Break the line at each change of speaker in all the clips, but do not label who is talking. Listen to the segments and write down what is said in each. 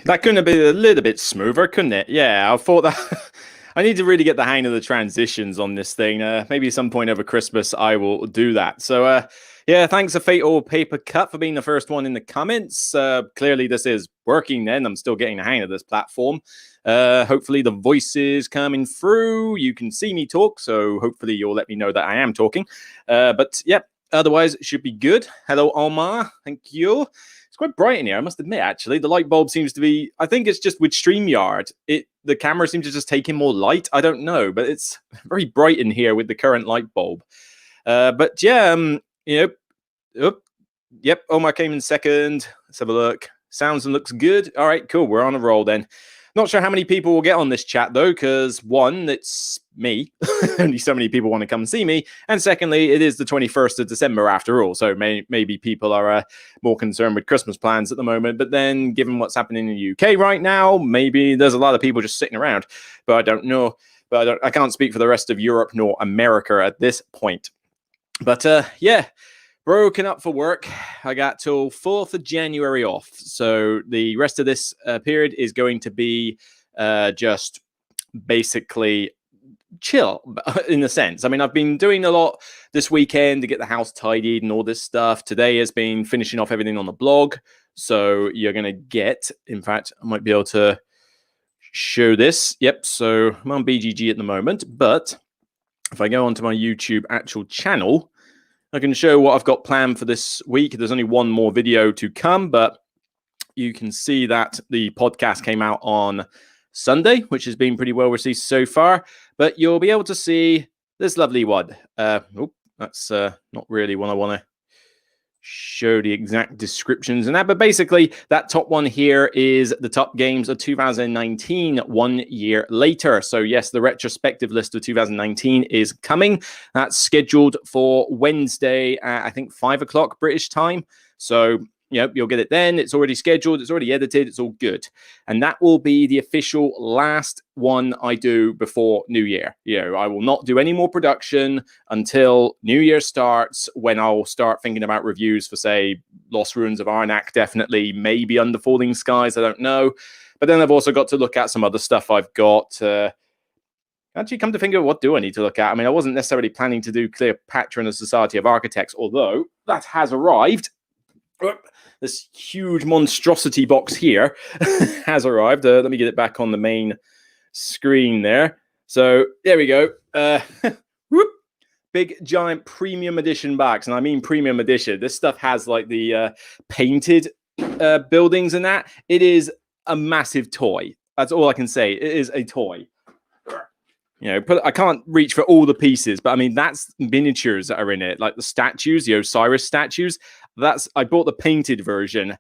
That couldn't have been a little bit smoother, couldn't it? Yeah, I thought that I need to really get the hang of the transitions on this thing. Maybe some point over Christmas I will do that. So, yeah, thanks to Fatal Paper Cut for being the first one in the comments. Clearly, this is working then. I'm still getting the hang of this platform. Hopefully, the voice is coming through. You can see me talk, so hopefully, you'll let me know that I am talking. But, yeah, otherwise, it should be good. Hello, Omar. Thank you. It's quite bright in here, I must admit, actually. The light bulb seems to be... I think it's just with StreamYard. The camera seems to just take in more light. I don't know, but it's very bright in here with the current light bulb. But yeah, yep, Omar came in second. Let's have a look. Sounds and looks good. All right, cool. We're on a roll then. Not sure how many people will get on this chat, though, because one, it's me. Only so many people want to come see me. And secondly, it is the 21st of December after all. So maybe people are more concerned with Christmas plans at the moment. But then, given what's happening in the UK right now, maybe there's a lot of people just sitting around. But I don't know. But I can't speak for the rest of Europe nor America at this point. But yeah. Broken up for work. I got till 4th of January off. So the rest of this period is going to be just basically chill in a sense. I mean, I've been doing a lot this weekend to get the house tidied and all this stuff. Today has been finishing off everything on the blog. So you're going to get, in fact, I might be able to show this. Yep. So I'm on BGG at the moment. But if I go onto my YouTube actual channel, I can show what I've got planned for this week. There's only one more video to come, but you can see that the podcast came out on Sunday, which has been pretty well received so far. But you'll be able to see this lovely one. That's not really what I want to show the exact descriptions and that. But basically, that top one here is the top games of 2019, 1 year later. So yes, the retrospective list of 2019 is coming. That's scheduled for Wednesday at, I think, 5 o'clock British time. So you'll get it then. It's already scheduled. It's already edited. It's all good. And that will be the official last one I do before New Year. I will not do any more production until New Year starts, when I'll start thinking about reviews for, say, Lost Ruins of Arnak, definitely, maybe Under Falling Skies. I don't know. But then I've also got to look at some other stuff I've got. Actually, come to think of, what do I need to look at? I mean, I wasn't necessarily planning to do Cleopatra and the Society of Architects, although that has arrived. This huge monstrosity box here has arrived. Let me get it back on the main screen there. So there we go. Big giant premium edition box. And I mean premium edition. This stuff has like the painted buildings and that. It is a massive toy. That's all I can say. It is a toy. I can't reach for all the pieces, but I mean, that's miniatures that are in it, like the statues, the Osiris statues. I bought the painted version.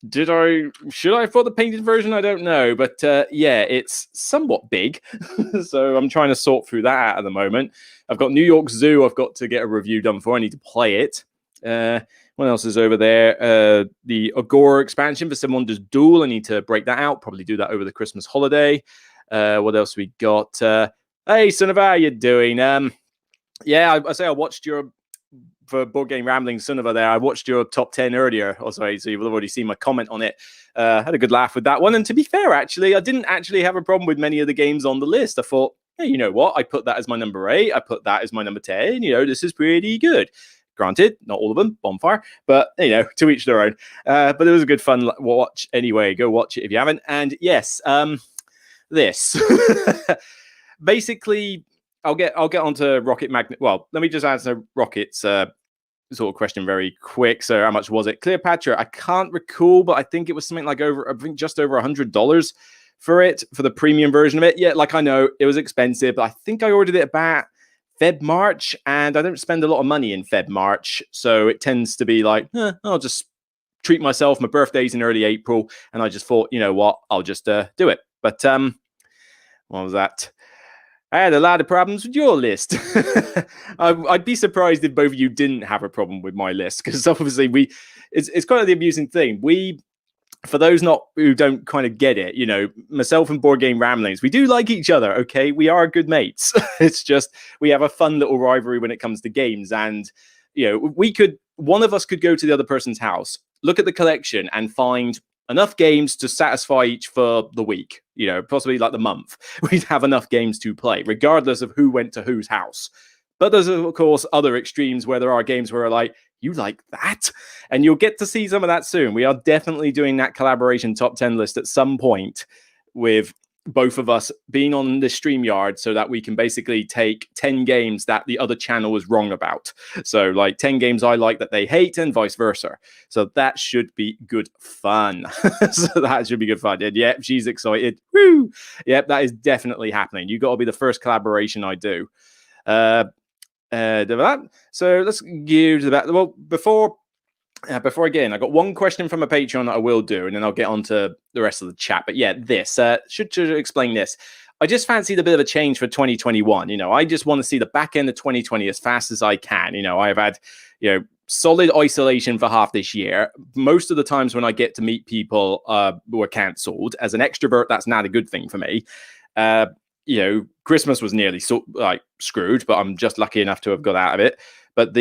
Should I have bought the painted version? I don't know, but yeah, it's somewhat big. So I'm trying to sort through that out at the moment. I've got New York Zoo I've got to get a review done for. I need to play it. What else is over there? The Agora expansion for Seven Wonders Duel. I need to break that out. Probably do that over the Christmas holiday. What else we got? Hey, son of how you doing? Yeah, I say I watched for Board Game Rambling, son of there. I watched your top 10 earlier. Also, so you've already seen my comment on it. Had a good laugh with that one. And to be fair, actually, I didn't actually have a problem with many of the games on the list. I thought, hey, you know what? I put that as my number 8. I put that as my number 10. This is pretty good. Granted, not all of them, Bonfire, but, to each their own. But it was a good fun watch anyway. Go watch it if you haven't. And yes, this. Basically, I'll get onto Rocket Magnet. Well, let me just answer Rocket's sort of question very quick. So, how much was it? Cleopatra, I can't recall, but I think it was something like just over $100 for it, for the premium version of it. Yeah, like I know it was expensive, but I think I ordered it about Feb-March, and I don't spend a lot of money in Feb-March, so it tends to be like, I'll just treat myself. My birthday's in early April, and I just thought, you know what, I'll just do it. But what was that? I had a lot of problems with your list. I'd be surprised if both of you didn't have a problem with my list, because obviously it's kind of the amusing thing. For those who don't kind of get it, myself and Board Game Ramblings, we do like each other, okay? We are good mates. It's just we have a fun little rivalry when it comes to games, and one of us could go to the other person's house, look at the collection, and find enough games to satisfy each for the week, possibly like the month. We'd have enough games to play, regardless of who went to whose house. But there's, of course, other extremes where there are games where are like, you like that? And you'll get to see some of that soon. We are definitely doing that collaboration top 10 list at some point with both of us being on the StreamYard so that we can basically take 10 games that the other channel was wrong about. So like 10 games I like that they hate and vice versa. So that should be good fun. So that should be good fun. And yep, she's excited. Woo! Yep, that is definitely happening. You got to be the first collaboration I do. So let's go to that. Well, before again, I got one question from a Patreon that I will do, and then I'll get on to the rest of the chat. But yeah, this should explain this. I just fancied a bit of a change for 2021. I just want to see the back end of 2020 as fast as I can. I've had, solid isolation for half this year. Most of the times when I get to meet people were cancelled. As an extrovert, that's not a good thing for me. Christmas was nearly screwed, but I'm just lucky enough to have got out of it. But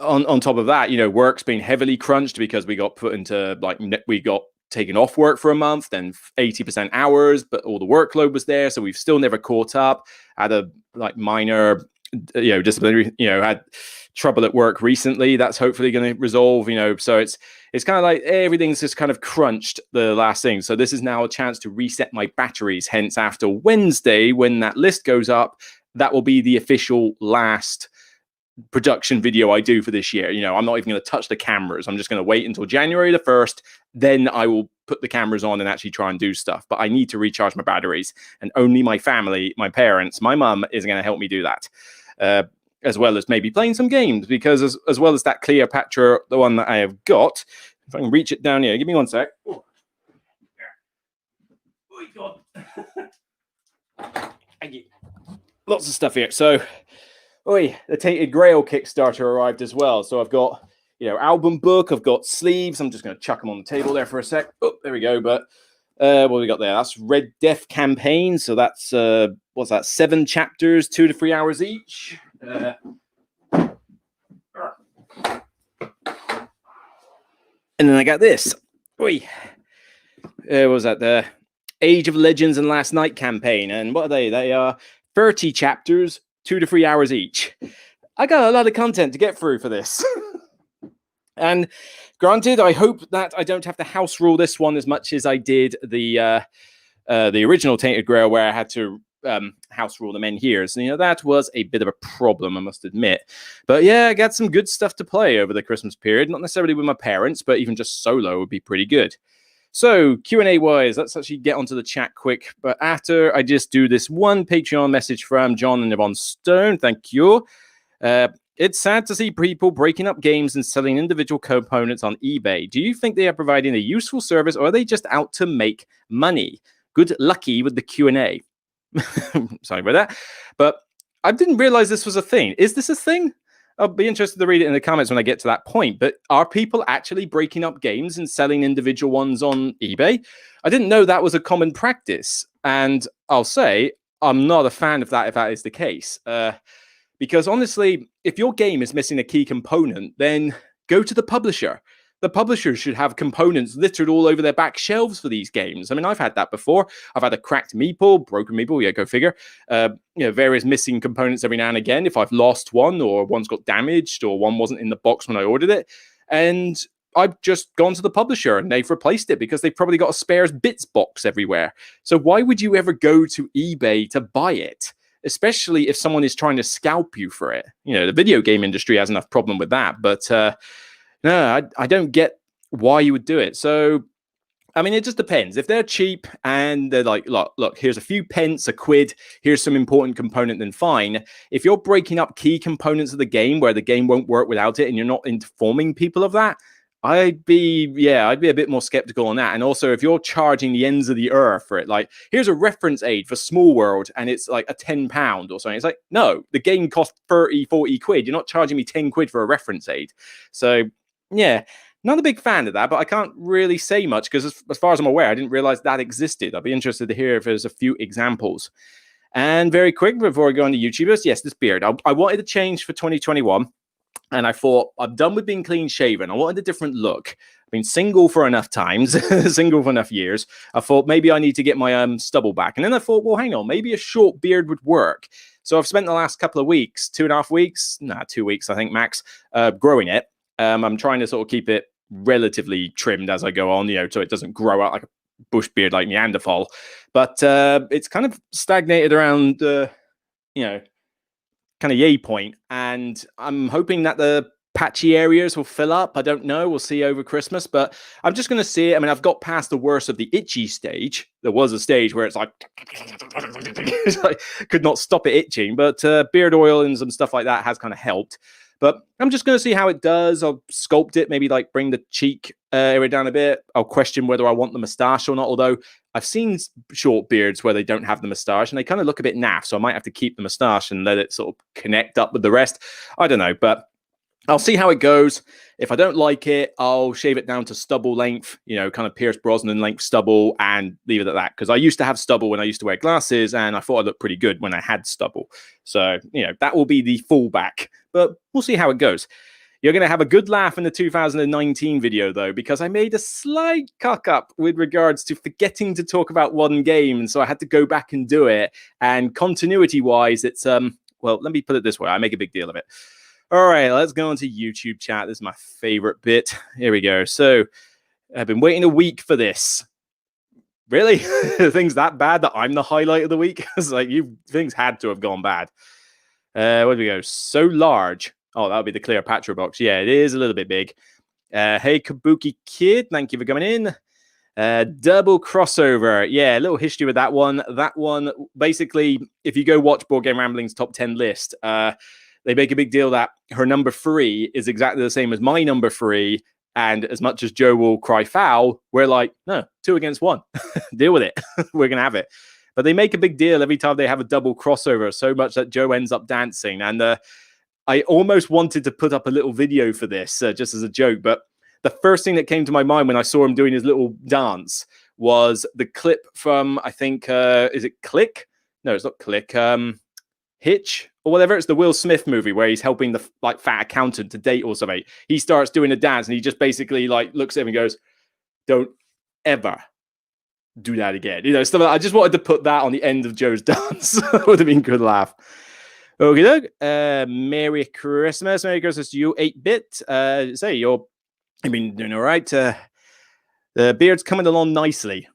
on top of that, work's been heavily crunched because we got put into we got taken off work for a month, then 80% hours, but all the workload was there. So we've still never caught up. Had a minor, disciplinary, had trouble at work recently. That's hopefully going to resolve, so it's kind of like everything's just kind of crunched the last thing. So this is now a chance to reset my batteries. Hence after Wednesday, when that list goes up, that will be the official last production video I do for this year. I'm not even going to touch the cameras. I'm just going to wait until January the 1st. Then I will put the cameras on and actually try and do stuff. But I need to recharge my batteries. And only my family, my parents, my mum is going to help me do that. As well as maybe playing some games. Because as well as that Cleopatra, the one that I have got, if I can reach it down here. Give me one sec. Oh, God. Thank you. Lots of stuff here. So, the Tainted Grail Kickstarter arrived as well. So I've got, album book. I've got sleeves. I'm just going to chuck them on the table there for a sec. Oh, there we go. But what we got there? That's Red Death campaign. So that's, 7 chapters, 2 to 3 hours each. And then I got this. What was that? The Age of Legends and Last Night campaign. And what are they? They are 30 chapters, 2 to 3 hours each. I got a lot of content to get through for this. And granted, I hope that I don't have to house rule this one as much as I did the original Tainted Grail, where I had to house rule them in here. So, that was a bit of a problem, I must admit. But yeah, I got some good stuff to play over the Christmas period. Not necessarily with my parents, but even just solo would be pretty good. So Q&A wise, let's actually get onto the chat quick. But after I just do this one Patreon message from John and Yvonne Stone. Thank you. It's sad to see people breaking up games and selling individual components on eBay. Do you think they are providing a useful service, or are they just out to make money? Good lucky with the Q&A. Sorry about that. But I didn't realize this was a thing. Is this a thing? I'll be interested to read it in the comments when I get to that point. But are people actually breaking up games and selling individual ones on eBay? I didn't know that was a common practice. And I'll say I'm not a fan of that if that is the case. Because honestly, if your game is missing a key component, then go to the publisher. The publishers should have components littered all over their back shelves for these games. I mean, I've had that before. I've had a cracked Meeple, broken Meeple, yeah, go figure. Various missing components every now and again. If I've lost one, or one's got damaged, or one wasn't in the box when I ordered it. And I've just gone to the publisher and they've replaced it because they've probably got a spares bits box everywhere. So why would you ever go to eBay to buy it? Especially if someone is trying to scalp you for it. The video game industry has enough problem with that. But no, I don't get why you would do it. So, I mean, it just depends. If they're cheap and they're like, look, here's a few pence, a quid, here's some important component, then fine. If you're breaking up key components of the game where the game won't work without it and you're not informing people of that, I'd be a bit more skeptical on that. And also, if you're charging the ends of the earth for it, like, here's a reference aid for Small World and it's like a £10 or something. It's like, no, the game costs 30, 40 quid. You're not charging me 10 quid for a reference aid. So, yeah, not a big fan of that, but I can't really say much because as far as I'm aware, I didn't realize that existed. I'd be interested to hear if there's a few examples. And very quick, before I go on to YouTubers, yes, this beard. I wanted to change for 2021. And I thought, I'm done with being clean shaven. I wanted a different look. been single for enough times, single for enough years. I thought maybe I need to get my stubble back. And then I thought, well, hang on, maybe a short beard would work. So I've spent the last couple of weeks, 2.5 weeks, 2 weeks, I think, max, growing it. I'm trying to sort of keep it relatively trimmed as I go on, so it doesn't grow out like a bush beard like Neanderthal. But it's kind of stagnated around, kind of yay point. And I'm hoping that the patchy areas will fill up. I don't know. We'll see over Christmas, but I'm just going to see it. I mean, I've got past the worst of the itchy stage. There was a stage where it's like, could not stop it itching, but beard oil and some stuff like that has kind of helped. But I'm just going to see how it does. I'll sculpt it, maybe like bring the cheek area down a bit. I'll question whether I want the moustache or not, although I've seen short beards where they don't have the moustache and they kind of look a bit naff, so I might have to keep the moustache and let it sort of connect up with the rest. I don't know, but I'll see how it goes. If I don't like it, I'll shave it down to stubble length, kind of Pierce Brosnan length stubble, and leave it at that. Because I used to have stubble when I used to wear glasses, and I thought I looked pretty good when I had stubble. So, that will be the fallback. But we'll see how it goes. You're going to have a good laugh in the 2019 video, though, because I made a slight cock up with regards to forgetting to talk about one game. And so I had to go back and do it. And continuity-wise, it's, well, let me put it this way. I make a big deal of it. All right, let's go into YouTube chat. This is my favorite bit. Here we go. So I've been waiting a week for this. Really? Things that bad that I'm the highlight of the week? It's like, things had to have gone bad. Where do we go? So large. Oh, that would be the Cleopatra box. Yeah, it is a little bit big. Hey, Kabuki Kid, thank you for coming in. Double crossover. Yeah, a little history with that one. That one, basically, if you go watch Board Game Rambling's top 10 list, they make a big deal that her number 3 is exactly the same as my number 3. And as much as Joe will cry foul, we're like, no, 2 against 1. Deal with it. We're going to have it. But they make a big deal every time they have a double crossover, so much that Joe ends up dancing. And I almost wanted to put up a little video for this just as a joke. But the first thing that came to my mind when I saw him doing his little dance was the clip from, I think, is it Click? No, it's not Click. Hitch or whatever. It's the Will Smith movie where he's helping the fat accountant to date or something. He starts doing a dance and he just basically looks at him and goes, "Don't ever do that again." Stuff like that. I just wanted to put that on the end of Joe's dance. Would have been a good laugh. Okay, Doug. Merry Christmas. Merry Christmas to you, 8-bit. Say you've been doing all right. The beard's coming along nicely.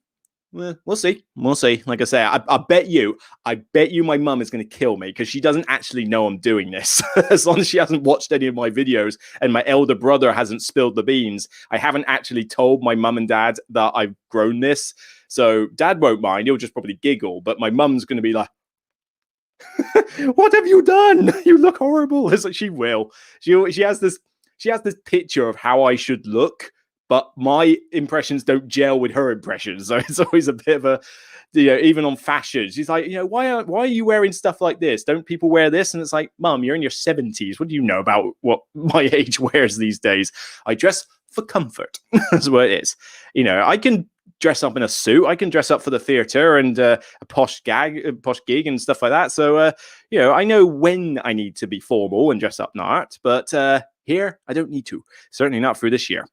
Well, we'll see. We'll see. Like I say, I bet you my mum is going to kill me because she doesn't actually know I'm doing this. As long as she hasn't watched any of my videos and my elder brother hasn't spilled the beans, I haven't actually told my mum and dad that I've grown this. So dad won't mind. He'll just probably giggle. But my mum's going to be like, "What have you done? You look horrible." It's like she will. She has this picture of how I should look. But my impressions don't gel with her impressions. So it's always a bit of a, even on fashion. She's like, why are you wearing stuff like this? Don't people wear this? And it's like, Mum, you're in your 70s. What do you know about what my age wears these days? I dress for comfort. That's what it is. I can dress up in a suit. I can dress up for the theater and a posh gig and stuff like that. So, I know when I need to be formal and dress up smart. But here, I don't need to. Certainly not through this year.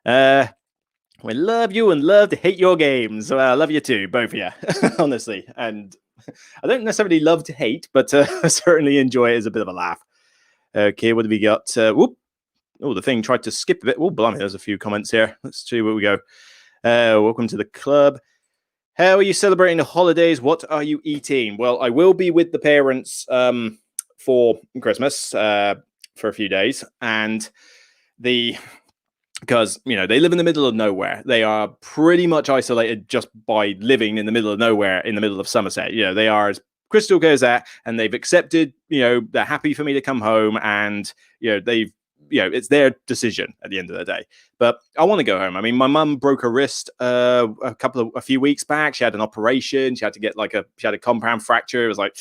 We love you and love to hate your games. Well, I love you too, both of you, honestly. And I don't necessarily love to hate, but I certainly enjoy it as a bit of a laugh. Okay, what do we got? Whoop. Oh, the thing tried to skip a bit. Oh, blimey, there's a few comments here. Let's see where we go. Welcome to the club. How are you celebrating the holidays? What are you eating? Well, I will be with the parents for Christmas for a few days. And because, they live in the middle of nowhere. They are pretty much isolated just by living in the middle of nowhere, in the middle of Somerset. They are as crystal clear as that, and they've accepted, they're happy for me to come home, and, it's their decision at the end of the day. But I want to go home. I mean, my mum broke her wrist a few weeks back. She had an operation. She had to get she had a compound fracture. It was like,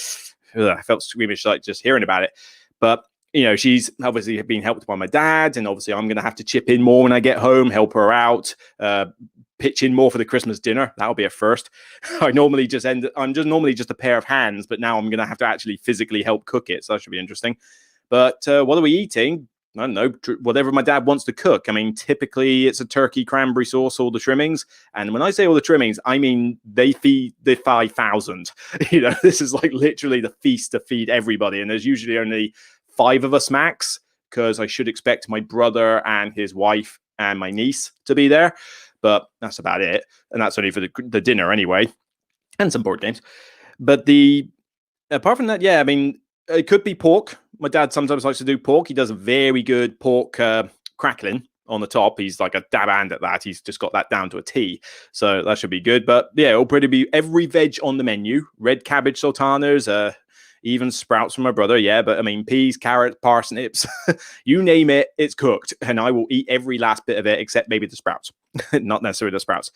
ugh, I felt squeamish just hearing about it. But she's obviously being helped by my dad, and obviously I'm going to have to chip in more when I get home, help her out, pitch in more for the Christmas dinner. That'll be a first. I'm just normally just a pair of hands, but now I'm going to have to actually physically help cook it. So that should be interesting. But what are we eating? I don't know, whatever my dad wants to cook. I mean, typically it's a turkey cranberry sauce, all the trimmings. And when I say all the trimmings, I mean they feed the 5,000. This is like literally the feast to feed everybody. And there's usually only 5 of us max, because I should expect my brother and his wife and my niece to be there. But that's about it. And that's only for the dinner anyway, and some board games. But apart from that, yeah, I mean, it could be pork. My dad sometimes likes to do pork. He does a very good pork crackling on the top. He's like a dab hand at that. He's just got that down to a T. So that should be good. But yeah, it'll probably be every veg on the menu. Red cabbage sultanas, even sprouts from my brother. Yeah, but I mean, peas, carrots, parsnips, you name it, it's cooked. And I will eat every last bit of it, except maybe the sprouts. Not necessarily the sprouts.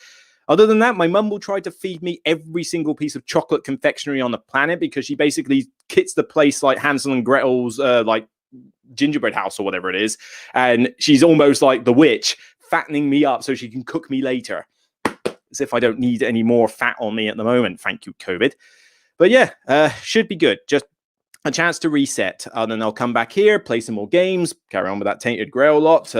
Other than that, my mum will try to feed me every single piece of chocolate confectionery on the planet, because she basically kits the place like Hansel and Gretel's like gingerbread house or whatever it is. And she's almost like the witch, fattening me up so she can cook me later. As if I don't need any more fat on me at the moment. Thank you, COVID. But yeah, should be good. Just a chance to reset. And then I'll come back here, play some more games, carry on with that Tainted Grail lot.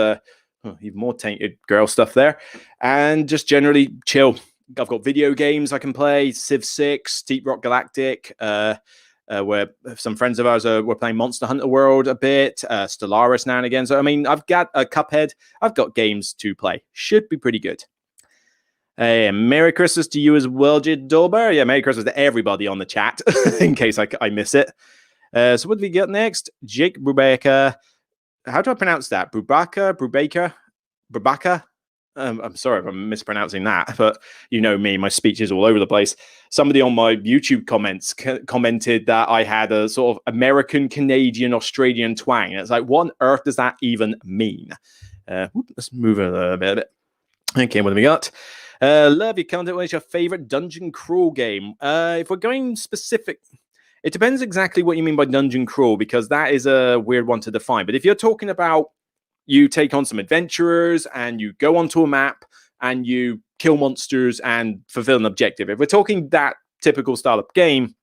Even more Tainted Grail stuff there. And just generally chill. I've got video games I can play. Civ 6, Deep Rock Galactic, where some friends of ours we're playing Monster Hunter World a bit, Stellaris now and again. So, I mean, I've got a Cuphead. I've got games to play. Should be pretty good. Hey, Merry Christmas to you as well, Jid Dolber. Yeah, Merry Christmas to everybody on the chat, in case I miss it. So what do we get next? Jake Brubaker. How do I pronounce that? Brubaker? I'm sorry if I'm mispronouncing that, but you know me, my speech is all over the place. Somebody on my YouTube comments commented that I had a sort of American, Canadian, Australian twang. And it's like, what on earth does that even mean? Let's move it a bit. Okay, what do we got? Love your content. What is your favorite dungeon crawl game? If we're going specific, it depends exactly what you mean by dungeon crawl, because that is a weird one to define. But if you're talking about you take on some adventurers and you go onto a map and you kill monsters and fulfill an objective, if we're talking that typical style of game,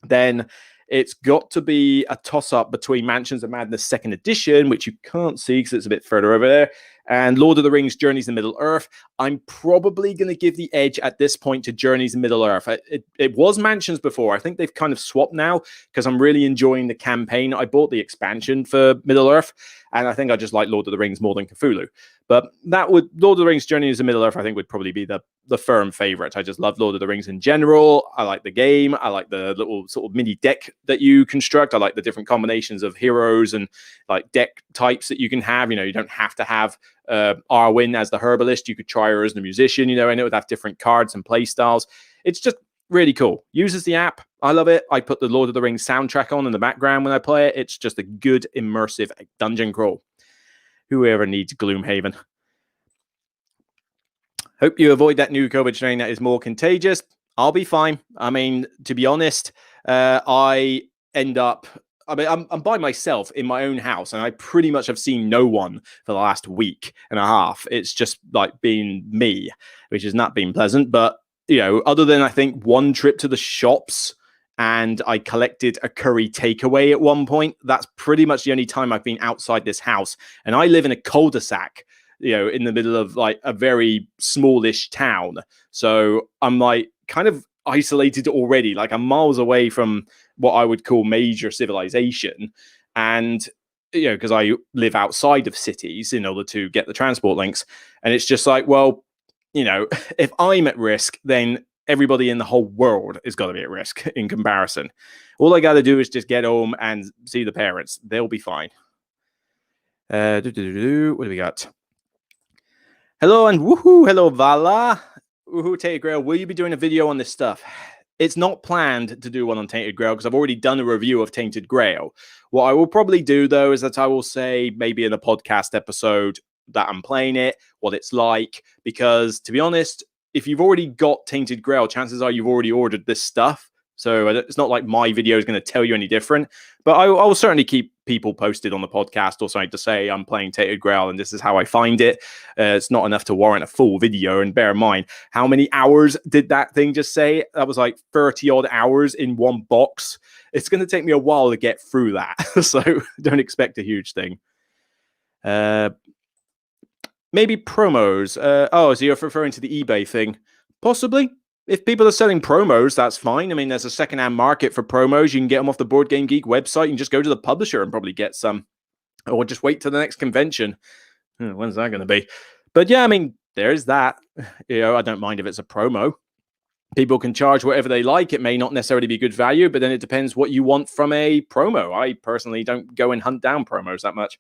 then it's got to be a toss-up between Mansions of Madness 2nd Edition, which you can't see because it's a bit further over there, and Lord of the Rings Journeys in Middle-earth. I'm probably going to give the edge at this point to Journeys in Middle-earth. It was Mansions before. I think they've kind of swapped now, because I'm really enjoying the campaign. I bought the expansion for Middle-earth, and I think I just like Lord of the Rings more than Cthulhu. But Lord of the Rings Journeys in Middle-earth, I think, would probably be the firm favorite. I just love Lord of the Rings in general. I like the game. I like the little sort of mini deck that you construct. I like the different combinations of heroes and like deck types that you can have. You don't have to have Arwen as the herbalist. You could try her as the musician, and it would have different cards and play styles. It's just really cool. Uses the app. I love it. I put the Lord of the Rings soundtrack on in the background when I play it. It's just a good immersive dungeon crawl. Whoever needs Gloomhaven. Hope you avoid that new COVID strain that is more contagious. I'll be fine. I mean, to be honest, I'm by myself in my own house, and I pretty much have seen no one for the last week and a half. It's just like being me, which has not been pleasant. But, other than I think one trip to the shops, and I collected a curry takeaway at one point, that's pretty much the only time I've been outside this house. And I live in a cul-de-sac, in the middle of like a very smallish town. So I'm like kind of isolated already. Like I'm miles away from what I would call major civilization. And, because I live outside of cities in order to get the transport links. And it's just like, well, if I'm at risk, then everybody in the whole world is got to be at risk in comparison. All I got to do is just get home and see the parents. They'll be fine. What do we got? Hello and woohoo. Hello, Vala. Woohoo, Tainted Grail. Will you be doing a video on this stuff? It's not planned to do one on Tainted Grail because I've already done a review of Tainted Grail. What I will probably do, though, is that I will say maybe in a podcast episode that I'm playing it, what it's like. Because, to be honest, if you've already got Tainted Grail, chances are you've already ordered this stuff. So it's not like my video is going to tell you any different. But I will certainly keep people posted on the podcast or something to say I'm playing Tainted Grail and this is how I find it. It's not enough to warrant a full video. And bear in mind, how many hours did that thing just say? That was like 30 odd hours in one box. It's going to take me a while to get through that. So don't expect a huge thing. Maybe promos. Oh, so you're referring to the eBay thing? Possibly. If people are selling promos, that's fine. I mean, there's a secondhand market for promos. You can get them off the Board Game Geek website. You can just go to the publisher and probably get some. Or just wait till the next convention. When's that going to be? But yeah, I mean, there's that. I don't mind if it's a promo. People can charge whatever they like. It may not necessarily be good value, but then it depends what you want from a promo. I personally don't go and hunt down promos that much.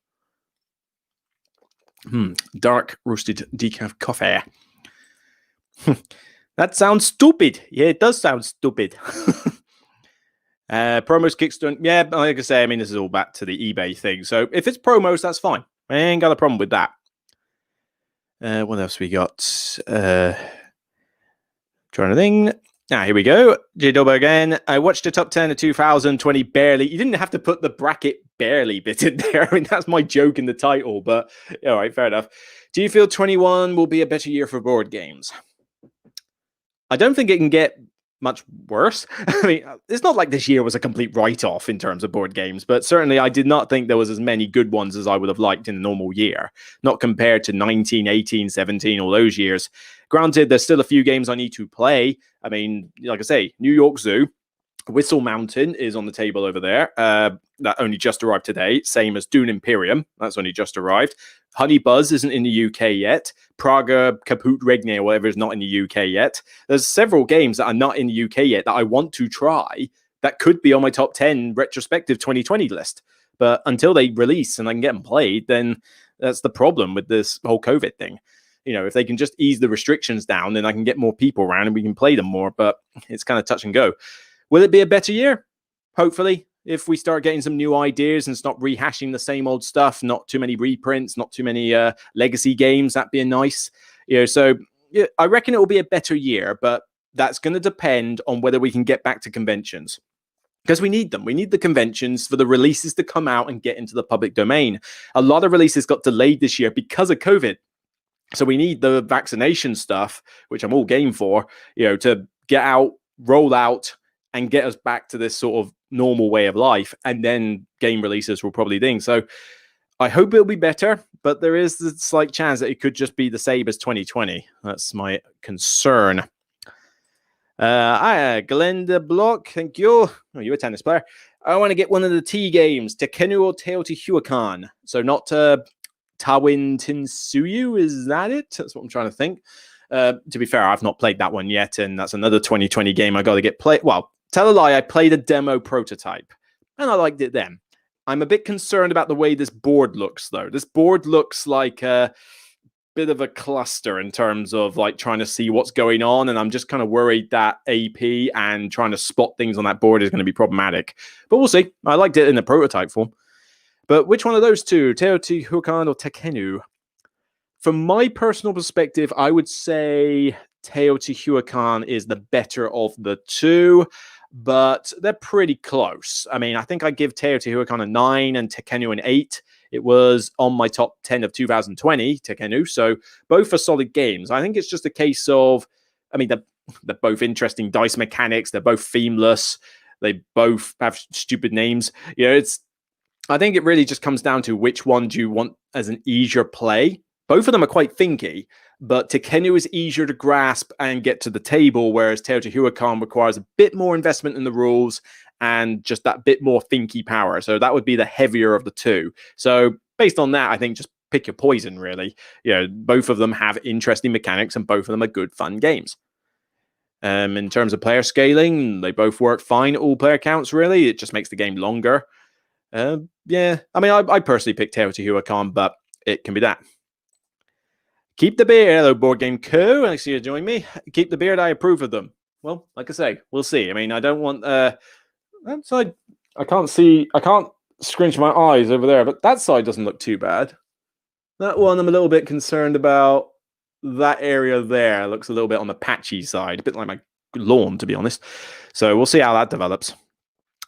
Dark roasted decaf coffee. That sounds stupid. Yeah, it does sound stupid. Promos, Kickstarter. Yeah, like I say, I mean, this is all back to the eBay thing. So if it's promos, that's fine. I ain't got a problem with that. What else we got? Trying to think. Here we go. J-Dubber again. I watched the top 10 of 2020 barely. You didn't have to put the bracket barely bit in there. I mean, that's my joke in the title, but all right, fair enough. Do you feel 21 will be a better year for board games? I don't think it can get much worse. I mean, it's not like this year was a complete write-off in terms of board games, but certainly I did not think there was as many good ones as I would have liked in a normal year, not compared to 19, 18, 17, all those years. Granted, there's still a few games I need to play. I mean, like I say, New York Zoo, Whistle Mountain is on the table over there. That only just arrived today. Same as Dune Imperium. That's only just arrived. Honey Buzz isn't in the UK yet. Praga Kaput Regne or whatever is not in the UK yet. There's several games that are not in the UK yet that I want to try that could be on my top 10 retrospective 2020 list. But until they release and I can get them played, then that's the problem with this whole COVID thing. If they can just ease the restrictions down, then I can get more people around and we can play them more. But it's kind of touch and go. Will it be a better year? Hopefully, if we start getting some new ideas and stop rehashing the same old stuff, not too many reprints, not too many legacy games, that'd be nice. So yeah, I reckon it will be a better year, but that's going to depend on whether we can get back to conventions. Because we need them. We need the conventions for the releases to come out and get into the public domain. A lot of releases got delayed this year because of COVID. So we need the vaccination stuff, which I'm all game for, to get out, roll out, and get us back to this sort of normal way of life. And then game releases will probably ding. So I hope it'll be better, but there is a slight chance that it could just be the same as 2020. That's my concern. Glenda Block, thank you. Oh, you're a tennis player. I want to get one of the T games, Tekenu or Teotihuacan. So not Tawin Tinsuyu, is that it? That's what I'm trying to think. To be fair, I've not played that one yet, and that's another 2020 game I got to get played. Well, tell a lie, I played a demo prototype, and I liked it then. I'm a bit concerned about the way this board looks, though. This board looks like a bit of a cluster in terms of like trying to see what's going on, and I'm just kind of worried that AP and trying to spot things on that board is going to be problematic. But we'll see. I liked it in the prototype form. But which one of those two, Teotihuacan or Tekenu? From my personal perspective, I would say Teotihuacan is the better of the two, but they're pretty close. I mean, I think I give Teotihuacan a 9 and Tekenu an 8. It was on my top 10 of 2020, Tekenu, so both are solid games. I think it's just a case of, I mean, they're both interesting dice mechanics. They're both themeless. They both have stupid names. I think it really just comes down to which one do you want as an easier play. Both of them are quite thinky, but Tekenu is easier to grasp and get to the table, whereas Teotihuacan requires a bit more investment in the rules and just that bit more thinky power. So that would be the heavier of the two. So based on that, I think just pick your poison, really. Both of them have interesting mechanics and both of them are good, fun games. In terms of player scaling, they both work fine at all player counts, really. It just makes the game longer. Yeah, I mean, I personally picked Teotihuacan, but it can be that. Keep the beard. Hello, Board Game Co. I see you joining me. Keep the beard. I approve of them. Well, like I say, we'll see. I mean, I don't want that side. I can't see. I can't scrunch my eyes over there, but that side doesn't look too bad. That one, I'm a little bit concerned about. That area there it looks a little bit on the patchy side, a bit like my lawn, to be honest. So we'll see how that develops.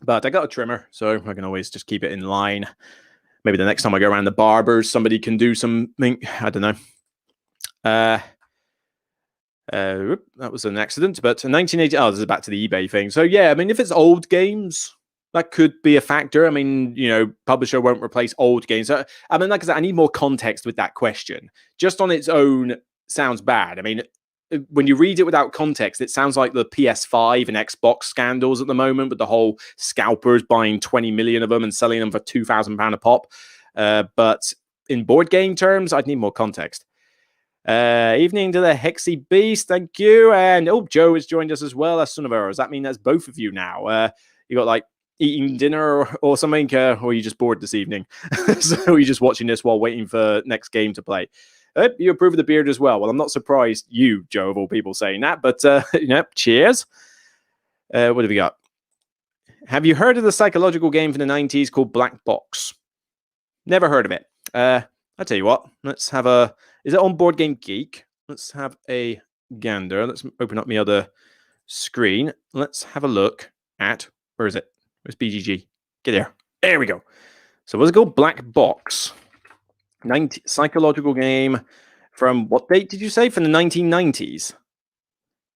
But I got a trimmer, so I can always just keep it in line. Maybe the next time I go around the barbers, somebody can do something. I don't know. That was an accident, but 1980. Oh, this is back to the eBay thing. So yeah, I mean, if it's old games, that could be a factor. I mean, publisher won't replace old games. I mean, like I said, I need more context with that question. Just on its own sounds bad. I mean, when you read it without context, it sounds like the PS5 and Xbox scandals at the moment, with the whole scalpers buying 20 million of them and selling them for £2,000 a pop. But in board game terms, I'd need more context. Evening to the Hexy Beast, thank you. And Joe has joined us as well as son of ours. Does that mean that's both of you now? You got like eating dinner or something, or are you just bored this evening? So you're just watching this while waiting for next game to play. You approve of the beard as well. Well, I'm not surprised you, Joe, of all people, saying that, but cheers. What have we got? Have you heard of the psychological game from the 90s called Black Box? Never heard of it. I'll tell you what, let's have a... Is it on Board Game Geek? Let's have a gander. Let's open up my other screen. Let's have a look at... Where is it? Where's BGG? Get there. There we go. So what's it called? Black Box. Psychological game from what date did you say? From the 1990s?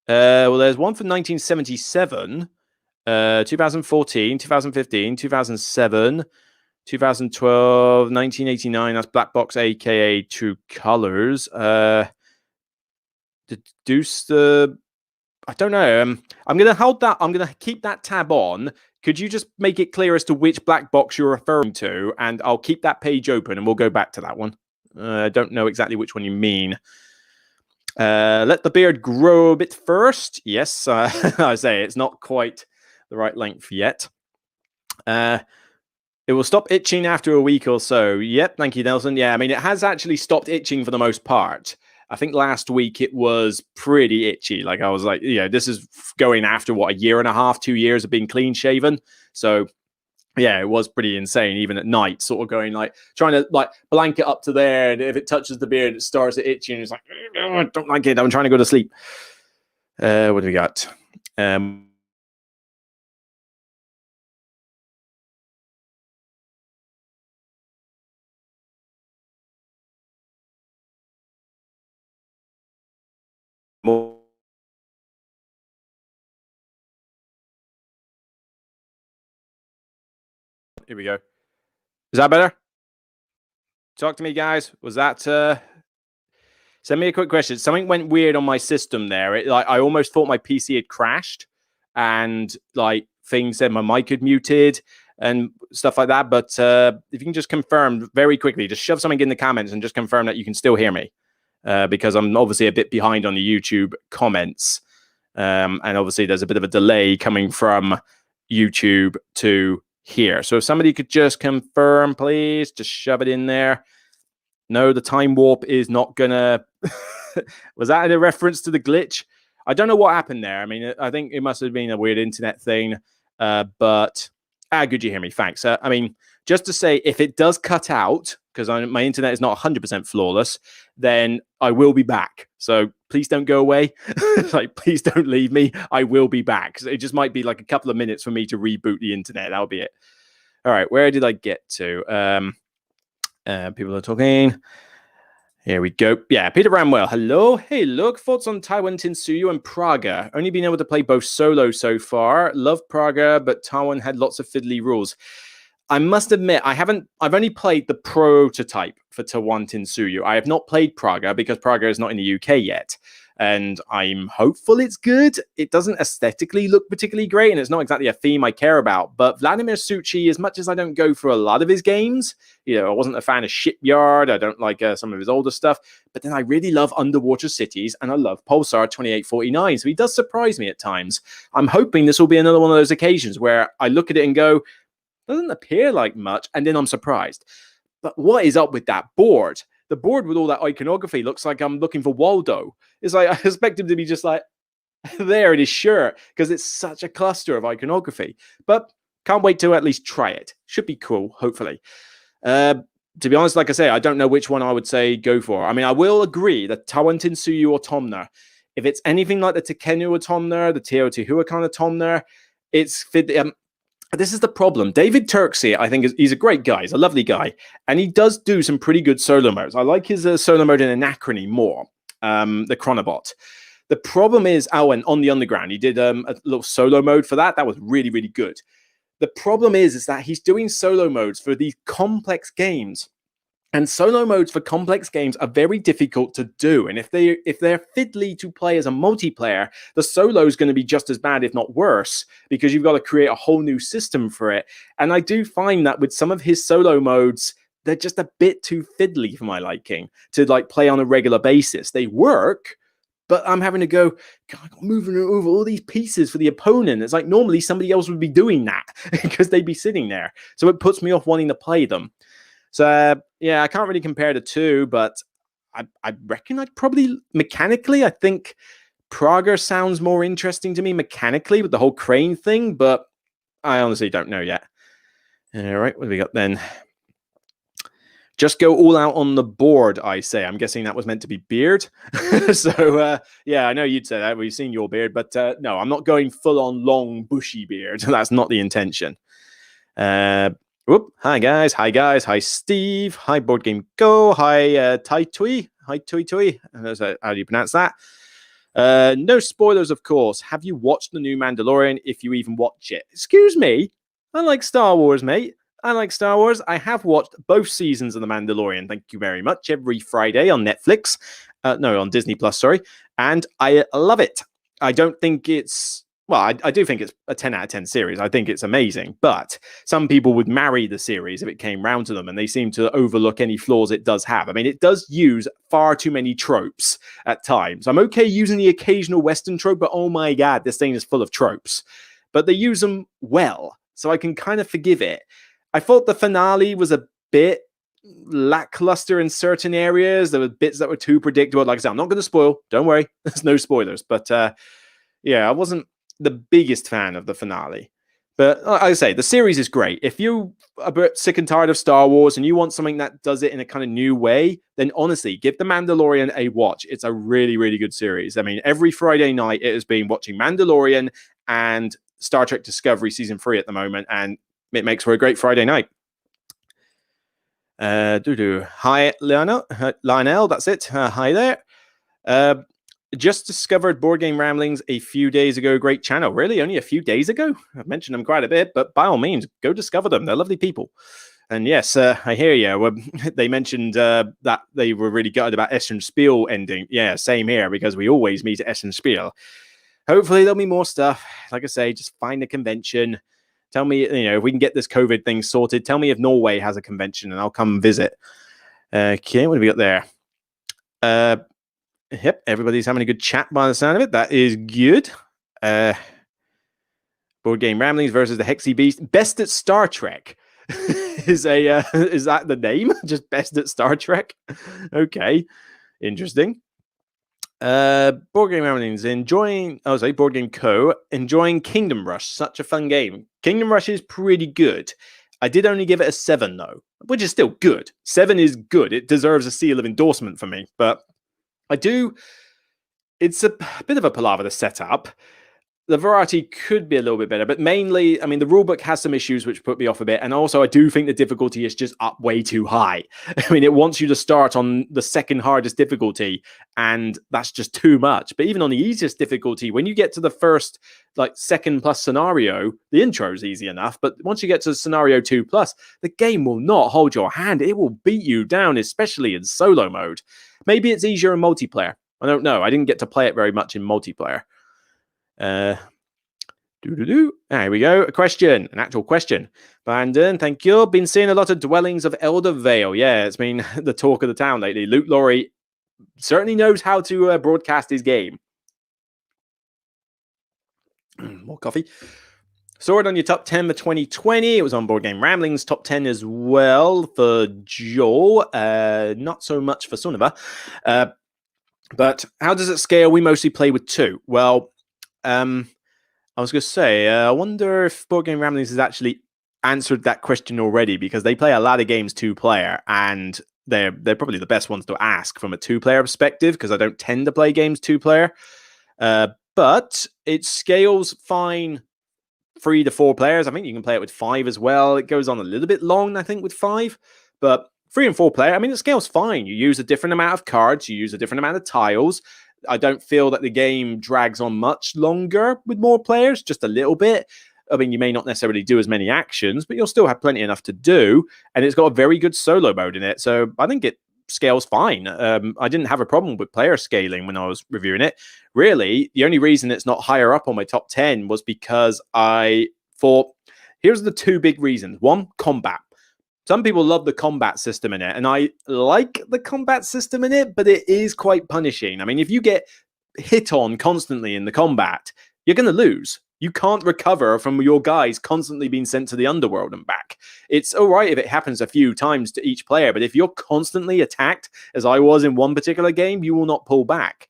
Well, there's one from 1977, 2014, 2015, 2007... 2012, 1989, that's Black Box, aka True Colors. Deduce the... I don't know. I'm going to hold that. I'm going to keep that tab on. Could you just make it clear as to which Black Box you're referring to? And I'll keep that page open and we'll go back to that one. I don't know exactly which one you mean. Let the beard grow a bit first. Yes, I say it's not quite the right length yet. It will stop itching after a week or so. Yep, thank you, Nelson. Yeah, I mean, it has actually stopped itching for the most part. I think last week it was pretty itchy. Like I was like, this is going after what, a year and a half, 2 years of being clean shaven. So yeah, it was pretty insane, even at night, sort of going like, trying to like blanket up to there. And if it touches the beard, it starts to itching. It's like, I don't like it. I'm trying to go to sleep. What do we got? More. Here we go. Is that better? Talk to me, guys. Was that... Send me a quick question. Something went weird on my system there. I almost thought my PC had crashed, and like things said my mic had muted and stuff like that. But if you can just confirm very quickly, just shove something in the comments and just confirm that you can still hear me, because I'm obviously a bit behind on the YouTube comments, and obviously there's a bit of a delay coming from YouTube to here. So if somebody could just confirm, please, just shove it in there. No, the time warp is not gonna... Was that in a reference to the glitch? I don't know what happened there. I mean, I think it must have been a weird internet thing. But good, you hear me. Thanks. I mean, just to say, if it does cut out, because my internet is not 100% flawless, then I will be back. So please don't go away. Like, please don't leave me. I will be back. So it just might be like a couple of minutes for me to reboot the internet. That'll be it. All right, where did I get to? People are talking. Here we go. Yeah, Peter Ramwell. Hello. Hey, look. Thoughts on Taiwan Tinsuyu and Praga? Only been able to play both solo so far. Love Praga, but Taiwan had lots of fiddly rules. I must admit, I've only played the prototype for Taiwan Tinsuyu. I have not played Praga because Praga is not in the UK yet. And I'm hopeful it's good. It doesn't aesthetically look particularly great, and it's not exactly a theme I care about. But Vladimir Suchi, as much as I don't go for a lot of his games, I wasn't a fan of Shipyard. I don't like some of his older stuff. But then I really love Underwater Cities, and I love Pulsar 2849. So he does surprise me at times. I'm hoping this will be another one of those occasions where I look at it and go, doesn't appear like much, and then I'm surprised. But what is up with that board? The board with all that iconography looks like I'm looking for Waldo. It's like I expect him to be just like there in his shirt because it's such a cluster of iconography. But can't wait to at least try it. Should be cool, hopefully. To be honest, like I say, I don't know which one I would say go for. I mean, I will agree that Taiwan Tinsuyu Autumnar, if it's anything like the Tekenu Autumnar, the Teotihuacan Autumnar, it's fit. This is the problem. David Turksey, I think, he's a great guy. He's a lovely guy. And he does do some pretty good solo modes. I like his solo mode in Anachrony more, the Chronobot. The problem is, and On the Underground, he did a little solo mode for that. That was really, really good. The problem is that he's doing solo modes for these complex games. And solo modes for complex games are very difficult to do. And if they're fiddly to play as a multiplayer, the solo is going to be just as bad, if not worse, because you've got to create a whole new system for it. And I do find that with some of his solo modes, they're just a bit too fiddly for my liking to like play on a regular basis. They work, but I'm having to go, God, I'm moving over all these pieces for the opponent. It's like normally somebody else would be doing that because they'd be sitting there. So it puts me off wanting to play them. So, yeah, I can't really compare the two, but I reckon I'd probably, mechanically, I think Prager sounds more interesting to me mechanically with the whole crane thing, but I honestly don't know yet. All right, what do we got then? Just go all out on the board, I say. I'm guessing that was meant to be beard. So, yeah, I know you'd say that. We've seen your beard, but no, I'm not going full-on long, bushy beard. That's not the intention. Hi guys, hi Steve, hi Board Game Go, hi Tai Tui, hi Tui Tui. How do you pronounce that? No spoilers, of course. Have you watched the new Mandalorian? If you even watch it, excuse me. I like Star Wars, mate. I like Star Wars. I have watched both seasons of the Mandalorian. Thank you very much. Every Friday on Netflix, on Disney Plus. Sorry, and I love it. I don't think it's. Well, I do think it's a 10 out of 10 series. I think it's amazing. But some people would marry the series if it came round to them, and they seem to overlook any flaws it does have. I mean, it does use far too many tropes at times. I'm okay using the occasional Western trope, but oh my God, this thing is full of tropes. But they use them well, so I can kind of forgive it. I thought the finale was a bit lackluster in certain areas. There were bits that were too predictable. Like I said, I'm not going to spoil. Don't worry. There's no spoilers. But yeah, I wasn't the biggest fan of the finale. But like I say, the series is great. If you are a bit sick and tired of Star Wars and you want something that does it in a kind of new way, then honestly, give The Mandalorian a watch. It's a really, really good series. I mean, every Friday night it has been watching Mandalorian and Star Trek Discovery Season 3 at the moment, and it makes for a great Friday night. Hi, Lionel, that's it. Hi there. Just discovered Board Game Ramblings a few days ago. Great channel. Really? Only a few days ago? I've mentioned them quite a bit, but by all means, go discover them. They're lovely people. And yes, I hear you. Well, they mentioned that they were really gutted about Essen Spiel ending. Yeah, same here, because we always meet at Essen Spiel. Hopefully there'll be more stuff. Like I say, just find a convention. Tell me, if we can get this COVID thing sorted, tell me if Norway has a convention and I'll come visit. Okay, what have we got there? Yep, everybody's having a good chat by the sound of it. That is good. Board Game Ramblings versus the Hexy Beast. Best at Star Trek. Is that the name? Just Best at Star Trek? Okay, interesting. Board Game Ramblings Board Game Co. enjoying Kingdom Rush. Such a fun game. Kingdom Rush is pretty good. I did only give it a 7 though, which is still good. 7 is good. It deserves a seal of endorsement for me, but it's a bit of a palaver to set up. The variety could be a little bit better, but mainly, I mean, the rulebook has some issues which put me off a bit. And also, I do think the difficulty is just up way too high. I mean, it wants you to start on the second hardest difficulty, and that's just too much. But even on the easiest difficulty, when you get to the first, second plus scenario, the intro is easy enough. But once you get to scenario 2 plus, the game will not hold your hand. It will beat you down, especially in solo mode. Maybe it's easier in multiplayer. I don't know. I didn't get to play it very much in multiplayer. There we go. A question, an actual question. Brandon, thank you. Been seeing a lot of dwellings of Elder Vale. Yeah, it's been the talk of the town lately. Luke Laurie certainly knows how to broadcast his game. More coffee. Saw it on your top 10 for 2020. It was on Board Game Ramblings top 10 as well for Joel. Not so much for Sunniva. But how does it scale? We mostly play with 2. Well, I was going to say, I wonder if Board Game Ramblings has actually answered that question already, because they play a lot of games 2-player, and they're probably the best ones to ask from a 2-player perspective, because I don't tend to play games 2-player. But it scales fine 3 to 4 players. I think you can play it with 5 as well. It goes on a little bit long, I think, with 5. But 3 and 4 player, I mean, it scales fine. You use a different amount of cards. You use a different amount of tiles. I don't feel that the game drags on much longer with more players, just a little bit. I mean, you may not necessarily do as many actions, but you'll still have plenty enough to do. And it's got a very good solo mode in it. So I think it scales fine. I didn't have a problem with player scaling when I was reviewing it. Really, the only reason it's not higher up on my top 10 was because I thought, here's the two big reasons. One, combat. Some people love the combat system in it, and I like the combat system in it, but it is quite punishing. I mean, if you get hit on constantly in the combat, you're going to lose. You can't recover from your guys constantly being sent to the underworld and back. It's all right if it happens a few times to each player, but if you're constantly attacked, as I was in one particular game, you will not pull back.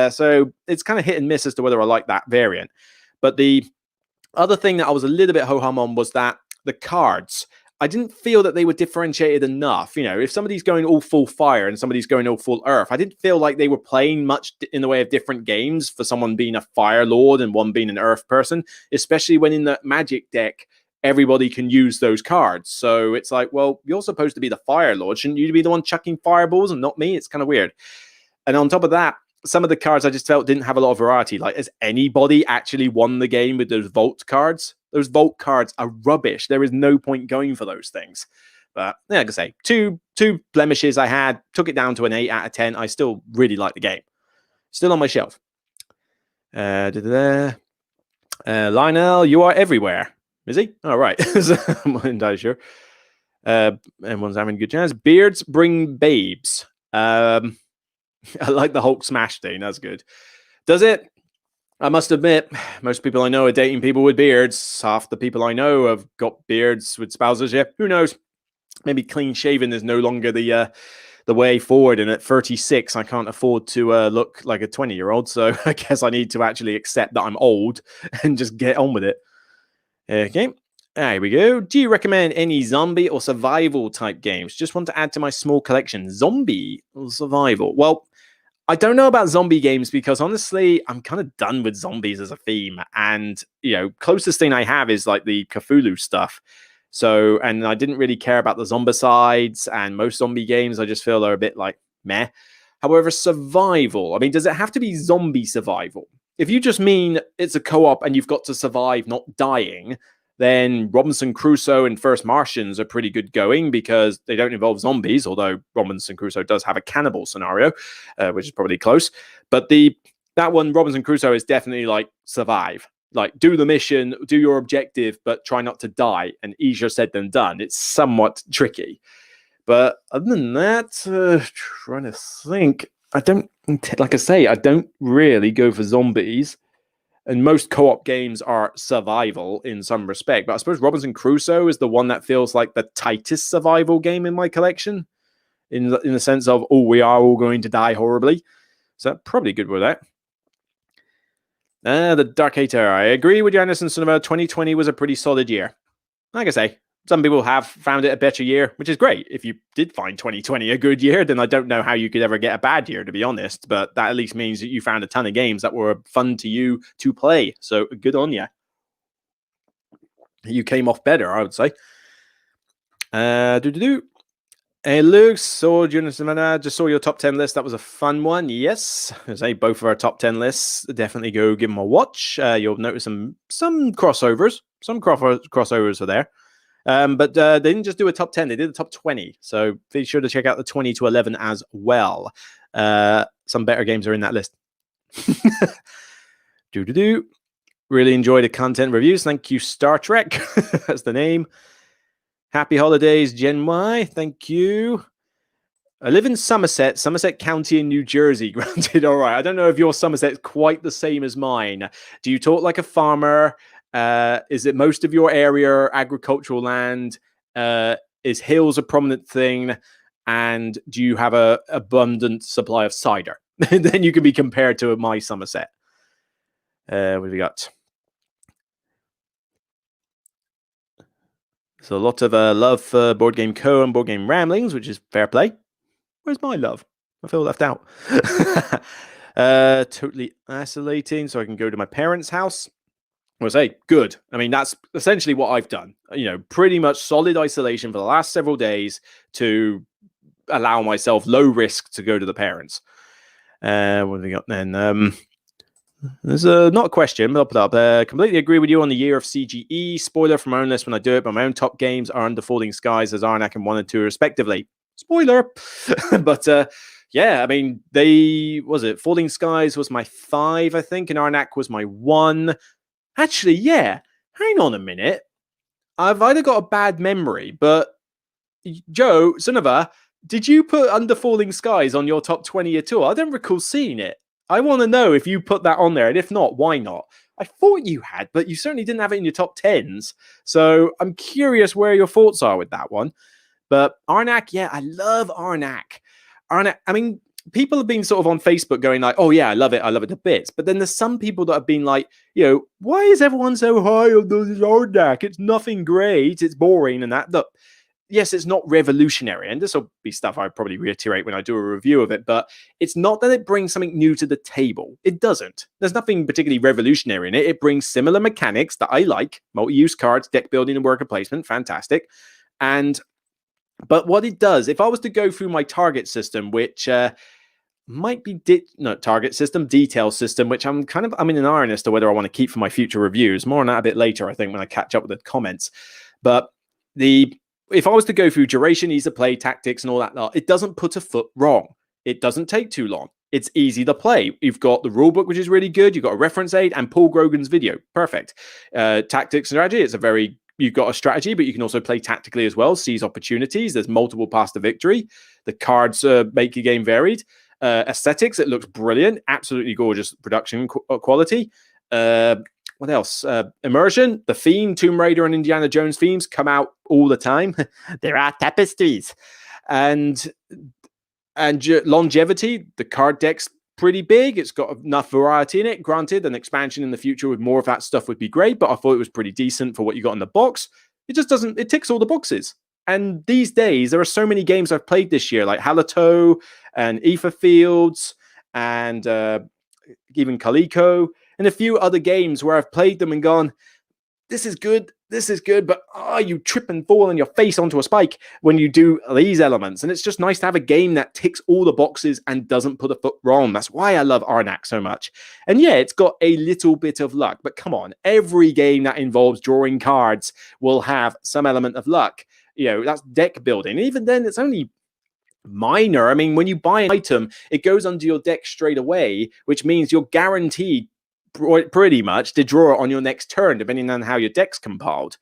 So it's kind of hit and miss as to whether I like that variant. But the other thing that I was a little bit ho-hum on was that the cards, I didn't feel that they were differentiated enough. You know, if somebody's going all full fire and somebody's going all full earth, I didn't feel like they were playing much in the way of different games for someone being a fire lord and one being an earth person, especially when in the magic deck, everybody can use those cards. So it's like, well, you're supposed to be the fire lord. Shouldn't you be the one chucking fireballs and not me? It's kind of weird. And on top of that, some of the cards I just felt didn't have a lot of variety. Like, has anybody actually won the game with those vault cards? Those vault cards are rubbish. There is no point going for those things. But yeah, like I say, two blemishes I had, took it down to an 8 out of 10. I still really like the game. Still on my shelf. Lionel, you are everywhere. Is he? All right. I'm not entirely sure. Everyone's having a good chance. Beards bring babes. I like the Hulk smash thing. That's good. Does it? I must admit, most people I know are dating people with beards. Half the people I know have got beards with spouses. Yeah, who knows? Maybe clean shaven is no longer the way forward. And at 36, I can't afford to look like a 20-year-old. So I guess I need to actually accept that I'm old and just get on with it. Okay. There we go. Do you recommend any zombie or survival type games? Just want to add to my small collection. Zombie or survival? Well, I don't know about zombie games because honestly, I'm kind of done with zombies as a theme. And, you know, closest thing I have is like the Cthulhu stuff. So, and I didn't really care about the zombicides, and most zombie games I just feel are a bit like meh. However, survival, I mean, does it have to be zombie survival? If you just mean it's a co-op and you've got to survive not dying, then Robinson Crusoe and First Martians are pretty good going because they don't involve zombies, although Robinson Crusoe does have a cannibal scenario, which is probably close. But that one, Robinson Crusoe, is definitely like survive. Like, do the mission, do your objective, but try not to die. And easier said than done. It's somewhat tricky. But other than that, trying to think, I don't really go for zombies. And most co-op games are survival in some respect. But I suppose Robinson Crusoe is the one that feels like the tightest survival game in my collection. In the sense of, oh, we are all going to die horribly. So probably good with that. The Dark Hater. I agree with you, Anderson Cinema. 2020 was a pretty solid year. Like I say, some people have found it a better year, which is great. If you did find 2020 a good year, then I don't know how you could ever get a bad year, to be honest. But that at least means that you found a ton of games that were fun to you to play. So good on you. You came off better, I would say. Hey, Luke, just saw your top 10 list. That was a fun one. Yes, I say both of our top 10 lists. Definitely go give them a watch. You'll notice some crossovers. Some crossovers are there. But they didn't just do a top 10, they did a top 20. So be sure to check out the 20 to 11 as well. Some better games are in that list. Really enjoy the content reviews. Thank you, Star Trek. That's the name. Happy holidays, Gen Y. Thank you. I live in Somerset County in New Jersey. Granted, all right. I don't know if your Somerset's quite the same as mine. Do you talk like a farmer? Is it most of your area agricultural land? Is hills a prominent thing? And do you have an abundant supply of cider? Then you can be compared to my Somerset. What have we got? So a lot of love for Board Game Co. and Board Game Ramblings, which is fair play. Where's my love? I feel left out. Totally isolating, so I can go to my parents' house. I would say, good. I mean, that's essentially what I've done. You know, pretty much solid isolation for the last several days to allow myself low risk to go to the parents. What have we got then? There's not a question, but I'll put up. Completely agree with you on the year of CGE. Spoiler from my own list when I do it, but my own top games are Under Falling Skies as Arnak and 1 and 2, respectively. Spoiler. But yeah, I mean, Falling Skies was my 5, I think, and Arnak was my 1. Actually, yeah. Hang on a minute. I've either got a bad memory, but Joe, Sunova, did you put Under Falling Skies on your top 20 at all? I don't recall seeing it. I want to know if you put that on there, and if not, why not? I thought you had, but you certainly didn't have it in your top 10s. So I'm curious where your thoughts are with that one. But Arnak, yeah, I love Arnak. Arnak, I mean, people have been sort of on Facebook going like, oh yeah, I love it to bits. But then there's some people that have been like, why is everyone so high on this Arnak? It's nothing great, it's boring and that. Look, yes, it's not revolutionary, and this will be stuff I probably reiterate when I do a review of it, but it's not that it brings something new to the table. It doesn't. There's nothing particularly revolutionary in it. It brings similar mechanics that I like, multi-use cards, deck building, and worker placement, fantastic. But what it does, if I was to go through my target system, which might be target system, detail system, which I'm in an iron as to whether I want to keep for my future reviews. More on that a bit later, I think, when I catch up with the comments. But if I was to go through duration, ease of play, tactics, and all that, it doesn't put a foot wrong. It doesn't take too long. It's easy to play. You've got the rulebook, which is really good. You've got a reference aid and Paul Grogan's video. Perfect. Tactics and strategy. You've got a strategy, but you can also play tactically as well. Seize opportunities. There's multiple paths to victory. The cards make your game varied. Aesthetics, it looks brilliant. Absolutely gorgeous production quality. What else? Immersion, the theme, Tomb Raider and Indiana Jones themes come out all the time. There are tapestries. And longevity, the card deck's pretty big. It's got enough variety in it. Granted, an expansion in the future with more of that stuff would be great, but I thought it was pretty decent for what you got in the box. It just doesn't, it ticks all the boxes. And these days, there are so many games I've played this year, like Hallertau and Ether Fields and even Calico, and a few other games where I've played them and gone, this is good, but you trip and fall on your face onto a spike when you do these elements. And it's just nice to have a game that ticks all the boxes and doesn't put a foot wrong. That's why I love Arnak so much. And yeah, it's got a little bit of luck, but come on, every game that involves drawing cards will have some element of luck. That's deck building. Even then, it's only minor. I mean, when you buy an item, it goes under your deck straight away, which means you're guaranteed pretty much to draw it on your next turn, depending on how your deck's compiled.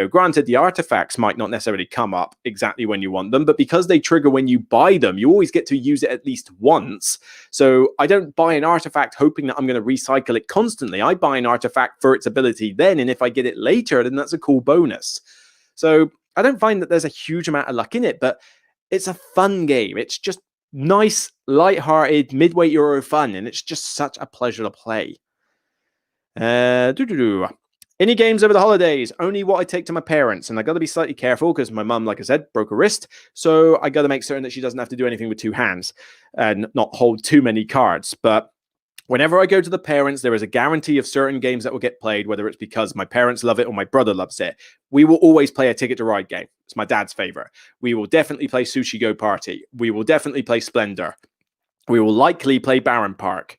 Granted, the artifacts might not necessarily come up exactly when you want them, but because they trigger when you buy them, you always get to use it at least once. So I don't buy an artifact hoping that I'm going to recycle it constantly. I buy an artifact for its ability then, and if I get it later, then that's a cool bonus. So I don't find that there's a huge amount of luck in it, but it's a fun game. It's just nice, light-hearted, midweight Euro fun, and it's just such a pleasure to play. Any games over the holidays? Only what I take to my parents, and I got to be slightly careful because my mum, like I said, broke a wrist, so I got to make certain that she doesn't have to do anything with two hands and not hold too many cards. But whenever I go to the parents, there is a guarantee of certain games that will get played, whether it's because my parents love it or my brother loves it. We will always play a Ticket to Ride game. It's my dad's favorite. We will definitely play Sushi Go Party. We will definitely play Splendor. We will likely play Baron Park.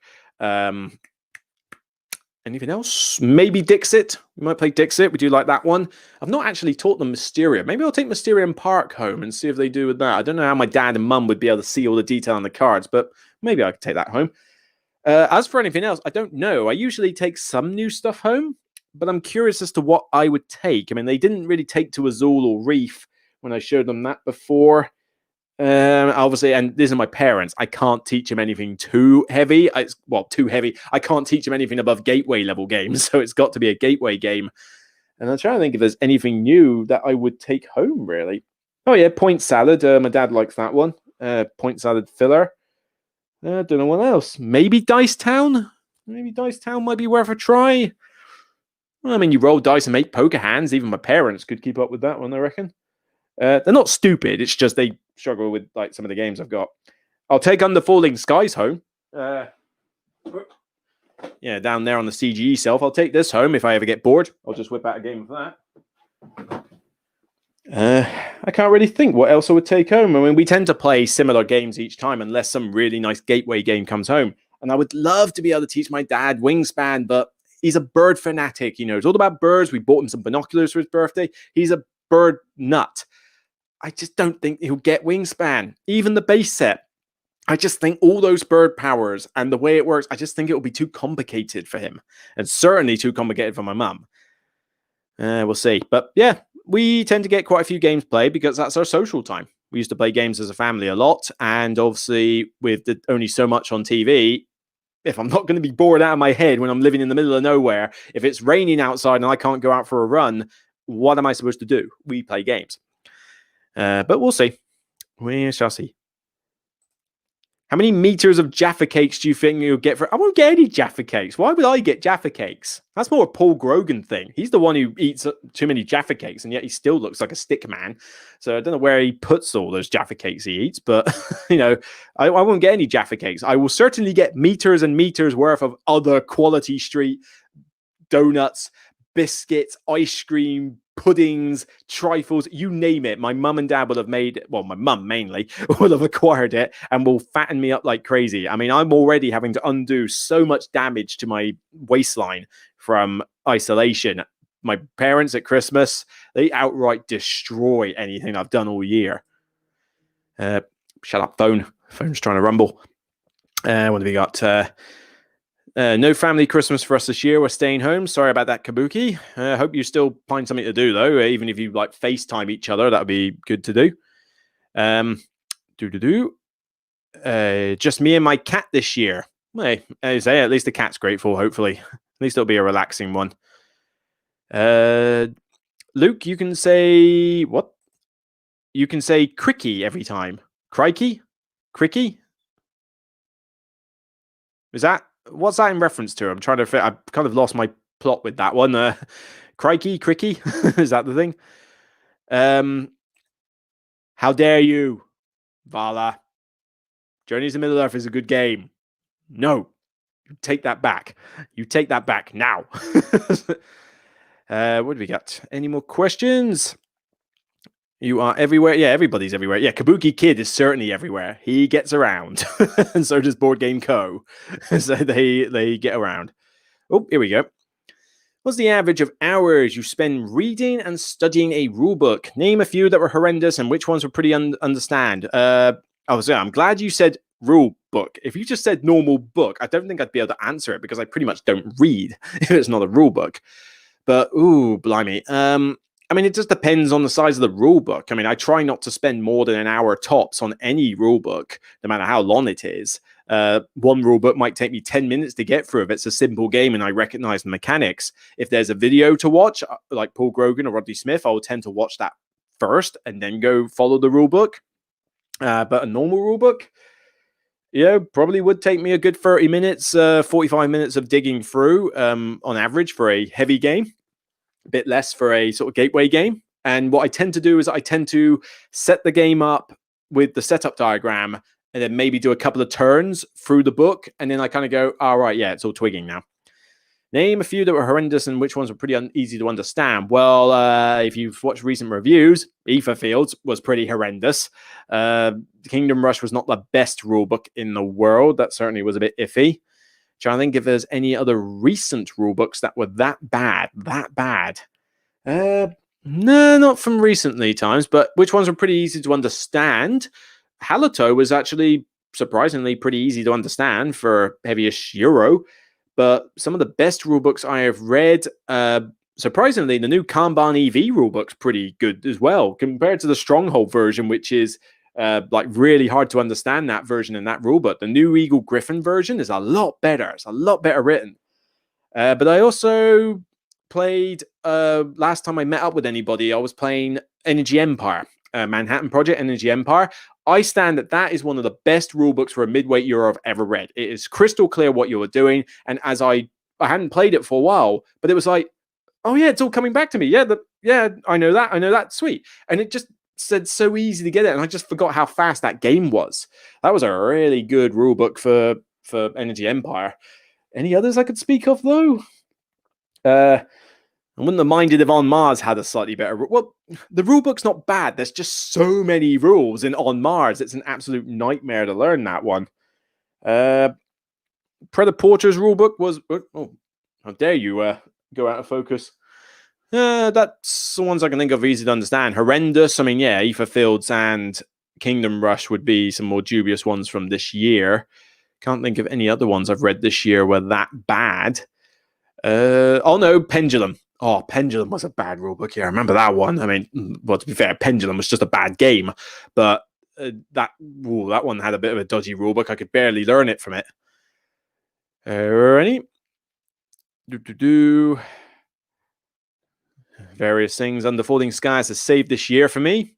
Anything else? Maybe Dixit. We might play Dixit. We do like that one. I've not actually taught them Mysteria. Maybe I'll take Mysterium Park home and see if they do with that. I don't know how my dad and mum would be able to see all the detail on the cards, but maybe I could take that home. As for anything else, I don't know. I usually take some new stuff home, but I'm curious as to what I would take. I mean, they didn't really take to Azul or Reef when I showed them that before. Obviously, and these are my parents. I can't teach them anything too heavy. Too heavy. I can't teach them anything above gateway level games, so it's got to be a gateway game. And I'm trying to think if there's anything new that I would take home, really. Oh, yeah, Point Salad. My dad likes that one. Point Salad filler. I don't know what else. Maybe Dice Town? Maybe Dice Town might be worth a try. Well, I mean, you roll dice and make poker hands. Even my parents could keep up with that one, I reckon. They're not stupid. It's just they struggle with like some of the games I've got. I'll take Under Falling Skies home. Yeah, down there on the CGE shelf. I'll take this home if I ever get bored. I'll just whip out a game of that. I can't really think what else I would take home. I mean, we tend to play similar games each time unless some really nice gateway game comes home. And I would love to be able to teach my dad wingspan, but he's a bird fanatic. You know, it's all about birds. We bought him some binoculars for his birthday. He's a bird nut. I just don't think he'll get wingspan. Even the base set. I just think all those bird powers and the way it works, I just think it will be too complicated for him. And certainly too complicated for my mum. We'll see. But yeah, we tend to get quite a few games played because that's our social time. We used to play games as a family a lot. And obviously, with only so much on TV, if I'm not going to be bored out of my head when I'm living in the middle of nowhere, if it's raining outside and I can't go out for a run, what am I supposed to do? We play games. But we'll see. We shall see. How many meters of Jaffa cakes do you think you'll get for? I won't get any Jaffa cakes. Why would I get Jaffa cakes? That's more a Paul Grogan thing. He's the one who eats too many Jaffa cakes, and yet he still looks like a stick man. So I don't know where he puts all those Jaffa cakes he eats, but you know, I won't get any Jaffa cakes. I will certainly get meters and meters worth of other quality street donuts, biscuits, ice cream, puddings, trifles, you name it. My mum and dad will have made, well, my mum mainly will have acquired it and will fatten me up like crazy. I mean, I'm already having to undo so much damage to my waistline from isolation. My parents at Christmas, they outright destroy anything I've done all year. Shut up, phone. Phone's trying to rumble. What have we got? No family Christmas for us this year. We're staying home. Sorry about that, Kabuki. Hope you still find something to do, though. Even if you like FaceTime each other, that would be good to do. Just me and my cat this year. Hey, at least the cat's grateful, hopefully. At least it'll be a relaxing one. Luke, you can say what? You can say cricky every time. Crikey? Cricky? Is that... What's that in reference to? I'm trying to fit. I've kind of lost my plot with that one. Crikey, cricky, is that the thing? How dare you, Vala? Journeys in Middle Earth is a good game. No, you take that back. You take that back now. What do we got? Any more questions? You are everywhere. Yeah, everybody's everywhere. Yeah, Kabuki Kid is certainly everywhere. He gets around. And so does Board Game Co. So they get around. Oh, here we go. What's the average of hours you spend reading and studying a rulebook? Name a few that were horrendous and which ones were pretty understand. I'm glad you said rule book. If you just said normal book, I don't think I'd be able to answer it because I pretty much don't read if it's not a rule book. But, ooh, blimey. I mean, it just depends on the size of the rule book. I mean, I try not to spend more than an hour tops on any rule book, no matter how long it is. One rule book might take me 10 minutes to get through if it's a simple game and I recognize the mechanics. If there's a video to watch, like Paul Grogan or Rodney Smith, I will tend to watch that first and then go follow the rule book. But a normal rule book, probably would take me a good 30 minutes, 45 minutes of digging through on average for a heavy game. A bit less for a sort of gateway game. And what I tend to do is I tend to set the game up with the setup diagram and then maybe do a couple of turns through the book. And then I kind of go, all right, yeah, it's all twigging now. Name a few that were horrendous and which ones were pretty easy to understand. Well, if you've watched recent reviews, Ether Fields was pretty horrendous. Kingdom Rush was not the best rulebook in the world. That certainly was a bit iffy. Trying to think if there's any other recent rulebooks that were that bad. No, not from recently times, but which ones were pretty easy to understand? Halato was actually surprisingly pretty easy to understand for heavyish Euro, but some of the best rulebooks I have read, surprisingly, the new Kanban EV rulebook's pretty good as well, compared to the Stronghold version, which is like really hard to understand that version in that rulebook. The new Eagle Griffin version is a lot better. It's a lot better written. But I also played, last time I met up with anybody, I was playing Energy Empire, Manhattan Project Energy Empire. I stand that is one of the best rulebooks for a midweight Euro I've ever read. It is crystal clear what you were doing. And as I hadn't played it for a while, but it was like, oh yeah, it's all coming back to me. Yeah, I know that. Sweet. And it just said so easy to get it, and I just forgot how fast that game was. That was a really good rulebook for Energy Empire. Any others I could speak of though? I wouldn't have minded if On Mars had a slightly better. Well, the rulebook's not bad. There's just so many rules in On Mars. It's an absolute nightmare to learn that one. Predaporter's rulebook was... Oh, how dare you go out of focus. That's the ones I can think of easy to understand. Horrendous. I mean, yeah, Aether Fields and Kingdom Rush would be some more dubious ones from this year. Can't think of any other ones I've read this year were that bad. Oh no, Pendulum. Oh, Pendulum was a bad rulebook. Yeah, I remember that one. I mean, well, to be fair, Pendulum was just a bad game, but that one had a bit of a dodgy rulebook. I could barely learn it from it. Any? Various things. Underfolding Skies has saved this year for me.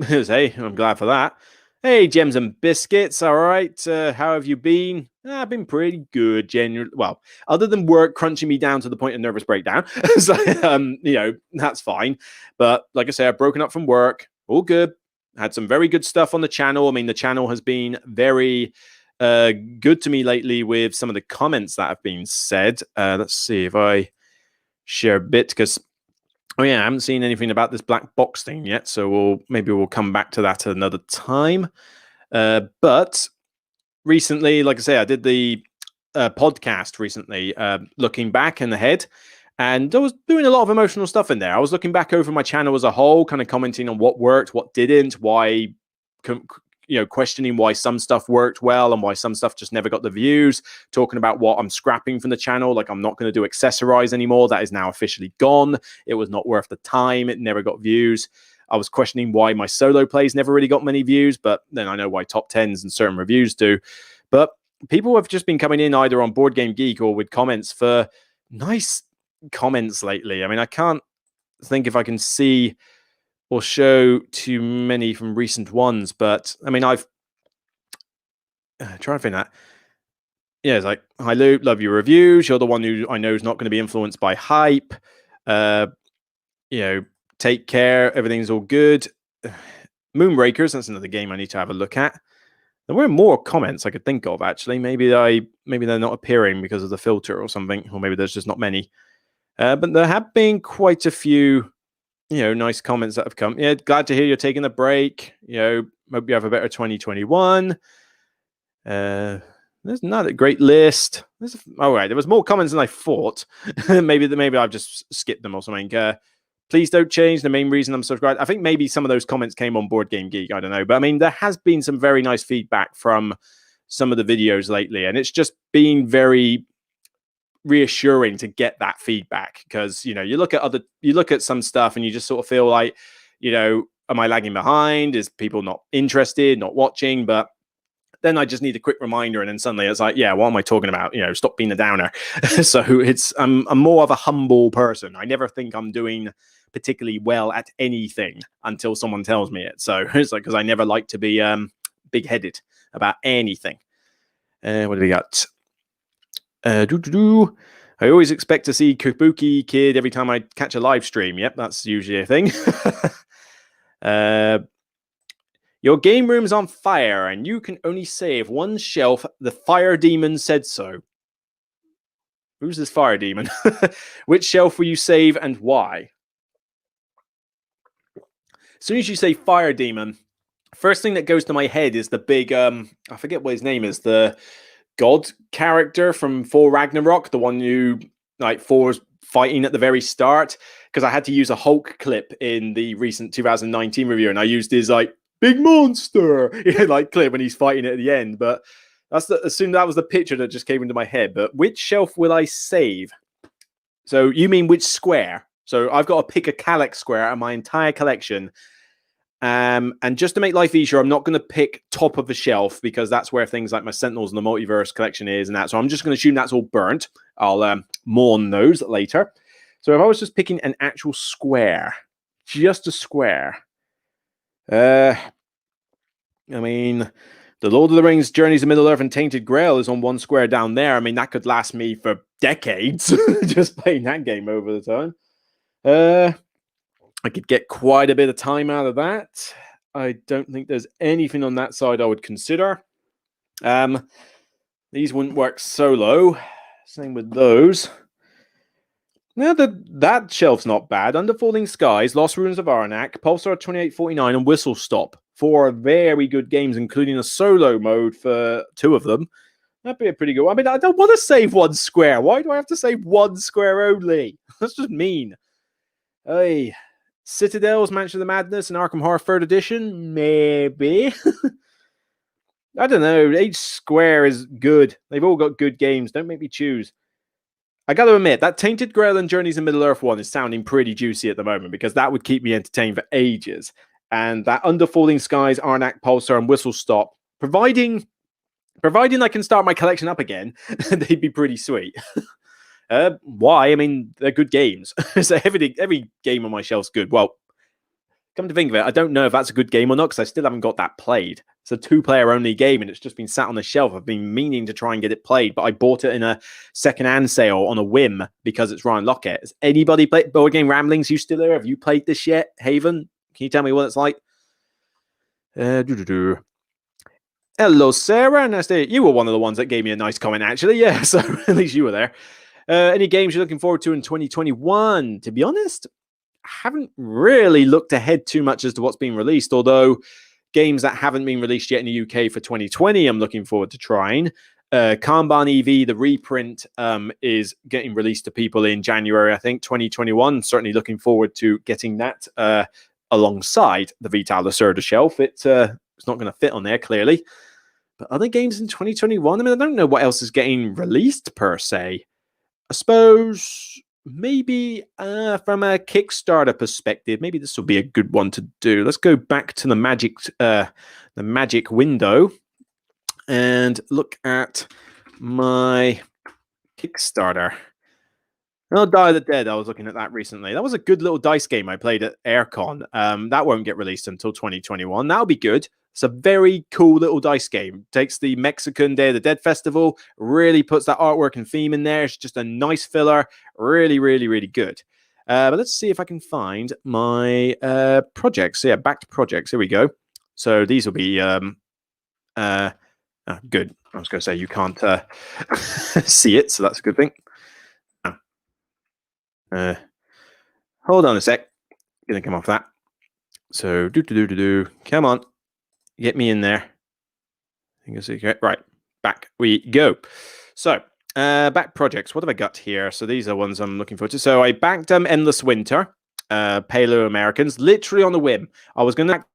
Hey, I'm glad for that. Hey, Gems and Biscuits. All right. How have you been? I've been pretty good, generally. Well, other than work crunching me down to the point of nervous breakdown. So, that's fine. But like I say, I've broken up from work. All good. Had some very good stuff on the channel. I mean, the channel has been very good to me lately with some of the comments that have been said. Let's see if I share a bit, because I haven't seen anything about this black box thing yet, so maybe we'll come back to that another time. But recently, like I say, I did the podcast recently, looking back in the head, and I was doing a lot of emotional stuff in there. I was looking back over my channel as a whole, kind of commenting on what worked, what didn't, why, questioning why some stuff worked well and why some stuff just never got the views, talking about what I'm scrapping from the channel, like I'm not going to do accessorize anymore. That is now officially gone. It was not worth the time. It never got views. I was questioning why my solo plays never really got many views, but then I know why top 10s and certain reviews do. But people have just been coming in either on Board Game Geek or with comments for nice comments lately. I mean, I can't think if I can see or show too many from recent ones, but I mean, I've trying to think that. Yeah, it's like, hi Luke, love your reviews. You're the one who I know is not going to be influenced by hype. Take care. Everything's all good. Moonrakers, that's another game I need to have a look at. There were more comments I could think of, actually. Maybe they're not appearing because of the filter or something, or maybe there's just not many. But there have been quite a few, nice comments that have come. Yeah, glad to hear you're taking a break. Hope you have a better 2021. There's not a great list. All right, there was more comments than I thought. maybe I've just skipped them or something. Please don't change the main reason I'm subscribed. I think maybe some of those comments came on Board Game Geek. I don't know. But I mean, there has been some very nice feedback from some of the videos lately. And it's just been very reassuring to get that feedback, because, you look at some stuff and you just sort of feel like, am I lagging behind? Is people not interested, not watching? But then I just need a quick reminder, and then suddenly it's like, yeah, what am I talking about? Stop being a downer. So I'm more of a humble person. I never think I'm doing particularly well at anything until someone tells me it. So it's like, because I never like to be big-headed about anything. What do we got? I always expect to see Kabuki Kid every time I catch a live stream. Yep, that's usually a thing. Your game room's on fire and you can only save one shelf. The fire demon said so. Who's this fire demon? Which shelf will you save and why? As soon as you say fire demon, first thing that goes to my head is the big, I forget what his name is, the god character from Thor Ragnarok, the one who, like, Thor's fighting at the very start, because I had to use a Hulk clip in the recent 2019 review, and I used his, like, big monster, like, clip when he's fighting at the end. But that was the picture that just came into my head. But which shelf will I save? So you mean which square? So I've got to pick a Kallax square out of my entire collection. And just to make life easier, I'm not going to pick top of the shelf, because that's where things like my Sentinels and the Multiverse collection is and that. So I'm just going to assume that's all burnt. I'll mourn those later. So if I was just picking an actual square, just a square, I mean, the Lord of the Rings Journeys of Middle-earth and Tainted Grail is on one square down there. I mean, that could last me for decades just playing that game over the time. I could get quite a bit of time out of that. I don't think there's anything on that side I would consider. These wouldn't work solo. Same with those. Now, that shelf's not bad. Underfolding Skies, Lost Ruins of Arnak, Pulsar 2849, and Whistle Stop. 4 very good games, including a solo mode for 2 of them. That'd be a pretty good one. I mean, I don't want to save one square. Why do I have to save one square only? That's just mean. Hey, Citadel's Mansion of the Madness and Arkham Horror 3rd Edition? Maybe. I don't know. Each square is good. They've all got good games. Don't make me choose. I got to admit, that Tainted Grail and Journeys in Middle-earth one is sounding pretty juicy at the moment because that would keep me entertained for ages. And that Under Falling Skies, Arnak, Pulsar, and Whistle Stop, providing I can start my collection up again, they'd be pretty sweet. Why? I mean, they're good games. So every game on my shelf's good. Well, come to think of it, I don't know if that's a good game or not because I still haven't got that played. It's a 2-player only game and it's just been sat on the shelf. I've been meaning to try and get it played, but I bought it in a second-hand sale on a whim because it's Ryan Lockett. Has anybody played Board Game Ramblings? You still there? Have you played this yet, Haven? Can you tell me what it's like? Hello, Sarah. Nice to... You were one of the ones that gave me a nice comment, actually. Yeah, so at least you were there. Any games you're looking forward to in 2021? To be honest, I haven't really looked ahead too much as to what's been released, although games that haven't been released yet in the UK for 2020, I'm looking forward to trying. Kanban EV, the reprint, is getting released to people in January, I think, 2021. Certainly looking forward to getting that alongside the Vital Lacerda shelf. It's not going to fit on there, clearly. But other games in 2021, I mean, I don't know what else is getting released, per se. I suppose maybe from a Kickstarter perspective, maybe this will be a good one to do. Let's go back to the magic window and look at my Kickstarter. Oh, Die of the Dead. I was looking at that recently. That was a good little dice game I played at Aircon. That won't get released until 2021. That'll be good. It's a very cool little dice game. Takes the Mexican Day of the Dead festival, really puts that artwork and theme in there. It's just a nice filler. Really, really, really good. But let's see if I can find my projects. Yeah, back to projects. Here we go. So these will be good. I was going to say you can't see it, so that's a good thing. Hold on a sec. Gonna come off that. So come on, get me in there. I think it's okay. Right, back we go. So back projects. What have I got here? So these are ones I'm looking forward to. So I backed Endless Winter, Paleo Americans, literally on a whim. I was gonna back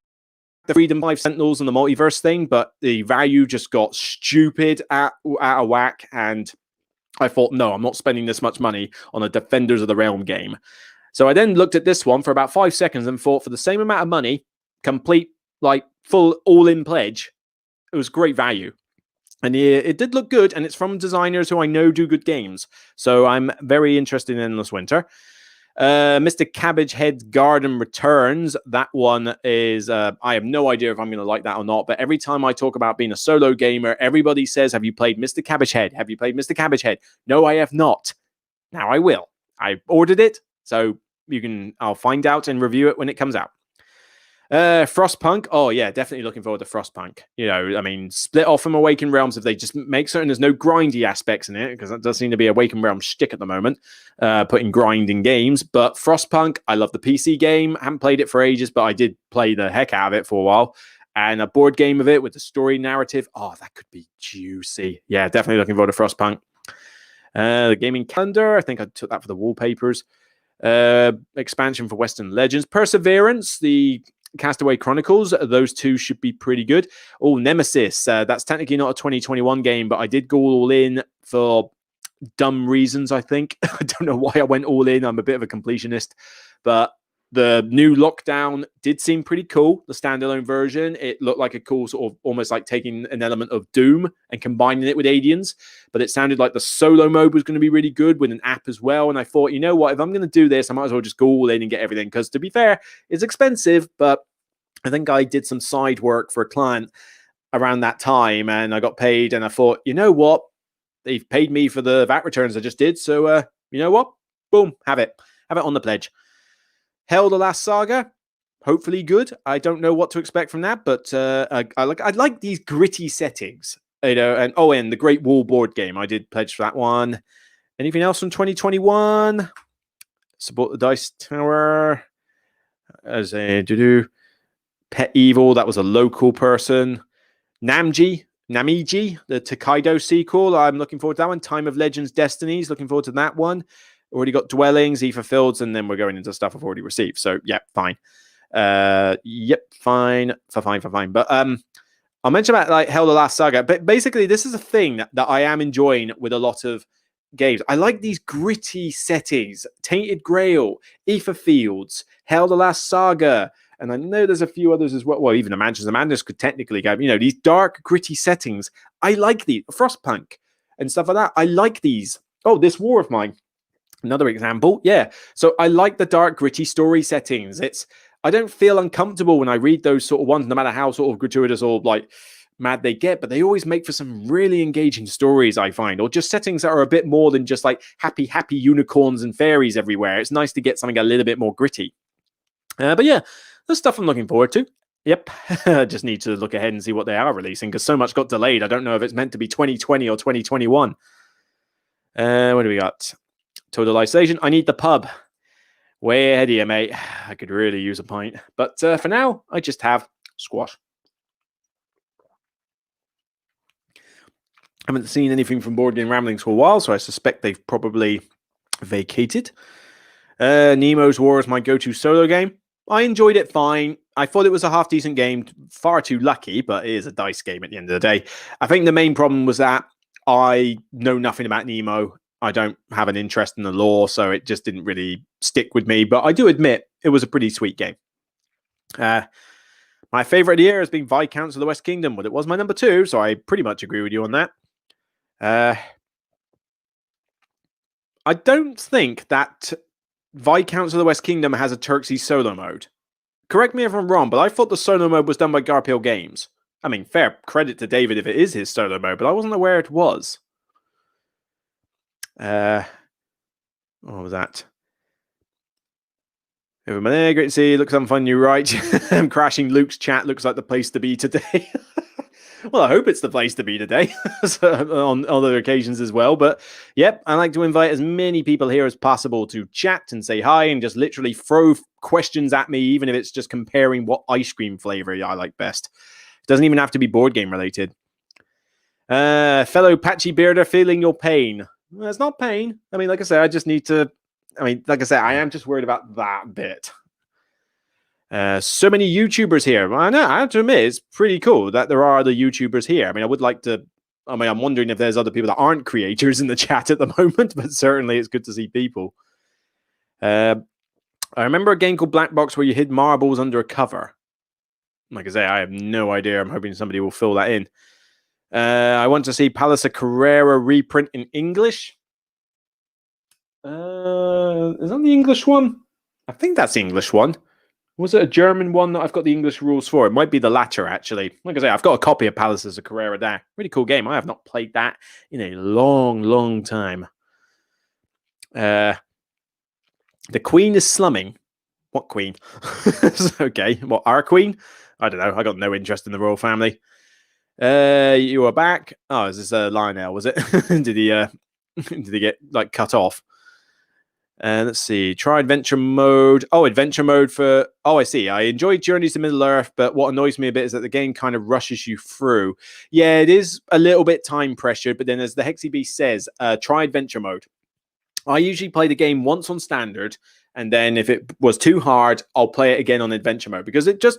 the Freedom 5 Sentinels and the multiverse thing, but the value just got stupid out of whack, and I thought, no, I'm not spending this much money on a Defenders of the Realm game. So I then looked at this one for about 5 seconds and thought, for the same amount of money, complete, like, full all-in pledge, it was great value. And it did look good, and it's from designers who I know do good games. So I'm very interested in Endless Winter. Mr. Cabbagehead Garden Returns. That one is, I have no idea if I'm going to like that or not, but every time I talk about being a solo gamer, everybody says, have you played Mr. Cabbagehead? Have you played Mr. Cabbagehead? No, I have not. Now I will. I ordered it, so I'll find out and review it when it comes out. Frostpunk. Oh, yeah, definitely looking forward to Frostpunk. You know, I mean, split off from Awakened Realms if they just make certain there's no grindy aspects in it, because that does seem to be Awakened Realms shtick at the moment, putting grind in games. But Frostpunk, I love the PC game. I haven't played it for ages, but I did play the heck out of it for a while. And a board game of it with the story narrative. Oh, that could be juicy. Yeah, definitely looking forward to Frostpunk. The gaming calendar, I think I took that for the wallpapers. Expansion for Western Legends. Perseverance, the Castaway Chronicles, those two should be pretty good. Oh, Nemesis, that's technically not a 2021 game, but I did go all in for dumb reasons, I think. I don't know why I went all in. I'm a bit of a completionist, but the new Lockdown did seem pretty cool. The standalone version, it looked like a cool sort of almost like taking an element of Doom and combining it with Aliens, but it sounded like the solo mode was going to be really good with an app as well. And I thought, you know what, if I'm going to do this, I might as well just go all in and get everything, because to be fair, it's expensive, but I think I did some side work for a client around that time and I got paid, and I thought, you know what, they've paid me for the VAT returns I just did, so you know what, boom, have it on the pledge. Hell, the Last Saga, hopefully good. I don't know what to expect from that, but I like these gritty settings, you know. And the Great Wall board game, I did pledge for that one. Anything else from 2021? Support the Dice Tower as a Pet Evil. That was a local person. Namji Namiji, the Tokaido sequel. I'm looking forward to that one. Time of Legends Destinies. Looking forward to that one. Already got Dwellings, Aether Fields, and then we're going into stuff I've already received. So, yeah, fine. Fine. But I'll mention about like Hell the Last Saga. But basically, this is a thing that I am enjoying with a lot of games. I like these gritty settings. Tainted Grail, Aether Fields, Hell the Last Saga. And I know there's a few others as well. Well, even the Mansions of Madness could technically go, these dark, gritty settings. I like these. Frostpunk and stuff like that. I like these. Oh, this War of Mine. Another example. Yeah. So I like the dark, gritty story settings. I don't feel uncomfortable when I read those sort of ones, no matter how sort of gratuitous or like mad they get, but they always make for some really engaging stories, I find, or just settings that are a bit more than just like happy unicorns and fairies everywhere. It's nice to get something a little bit more gritty. But yeah, there's stuff I'm looking forward to. Yep. I just need to look ahead and see what they are releasing because so much got delayed. I don't know if it's meant to be 2020 or 2021. What do we got? Totalization. I need the pub. Way ahead of you, mate. I could really use a pint. But for now, I just have squash. I haven't seen anything from Board Game Ramblings for a while, so I suspect they've probably vacated. Nemo's War is my go-to solo game. I enjoyed it fine. I thought it was a half-decent game. Far too lucky, but it is a dice game at the end of the day. I think the main problem was that I know nothing about Nemo. I don't have an interest in the lore, so it just didn't really stick with me. But I do admit it was a pretty sweet game. My favorite of the year has been Viscounts of the West Kingdom, but it was my number 2, so I pretty much agree with you on that. I don't think that Viscounts of the West Kingdom has a Turksey solo mode. Correct me if I'm wrong, but I thought the solo mode was done by Garphill Games. I mean, fair credit to David if it is his solo mode, but I wasn't aware it was. What was that? Over there, great to see you. Looks fun, you're right. I'm crashing Luke's chat. Looks like the place to be today. Well, I hope it's the place to be today on other occasions as well. But yep, I like to invite as many people here as possible to chat and say hi and just literally throw questions at me, even if it's just comparing what ice cream flavor I like best. It doesn't even have to be board game related. Fellow Patchy Bearder, feeling your pain. Well, it's not pain. I mean, like I said, I just need to... I am just worried about that bit. So many YouTubers here. I know, I have to admit, it's pretty cool that there are other YouTubers here. I mean, I'm wondering if there's other people that aren't creators in the chat at the moment, but certainly it's good to see people. I remember a game called Black Box where you hid marbles under a cover. Like I say, I have no idea. I'm hoping somebody will fill that in. I want to see Palace of Carrera reprint in English. Is that the English one? I think that's the English one. Was it a German one that I've got the English rules for? It might be the latter, actually. Like I say, I've got a copy of Palaces of Carrera there. Really cool game. I have not played that in a long, long time. The Queen is slumming. What Queen? Okay. What, our Queen? I don't know. I got no interest in the royal family. You are back. Oh, is this Lionel, was it? Did he get like cut off? Let's see. Try adventure mode. Oh, adventure mode for... Oh, I see. I enjoyed Journeys to Middle-earth, but what annoys me a bit is that the game kind of rushes you through. Yeah, it is a little bit time pressured, but then as the Hexy Beast says, try adventure mode. I usually play the game once on standard, and then if it was too hard, I'll play it again on adventure mode because it just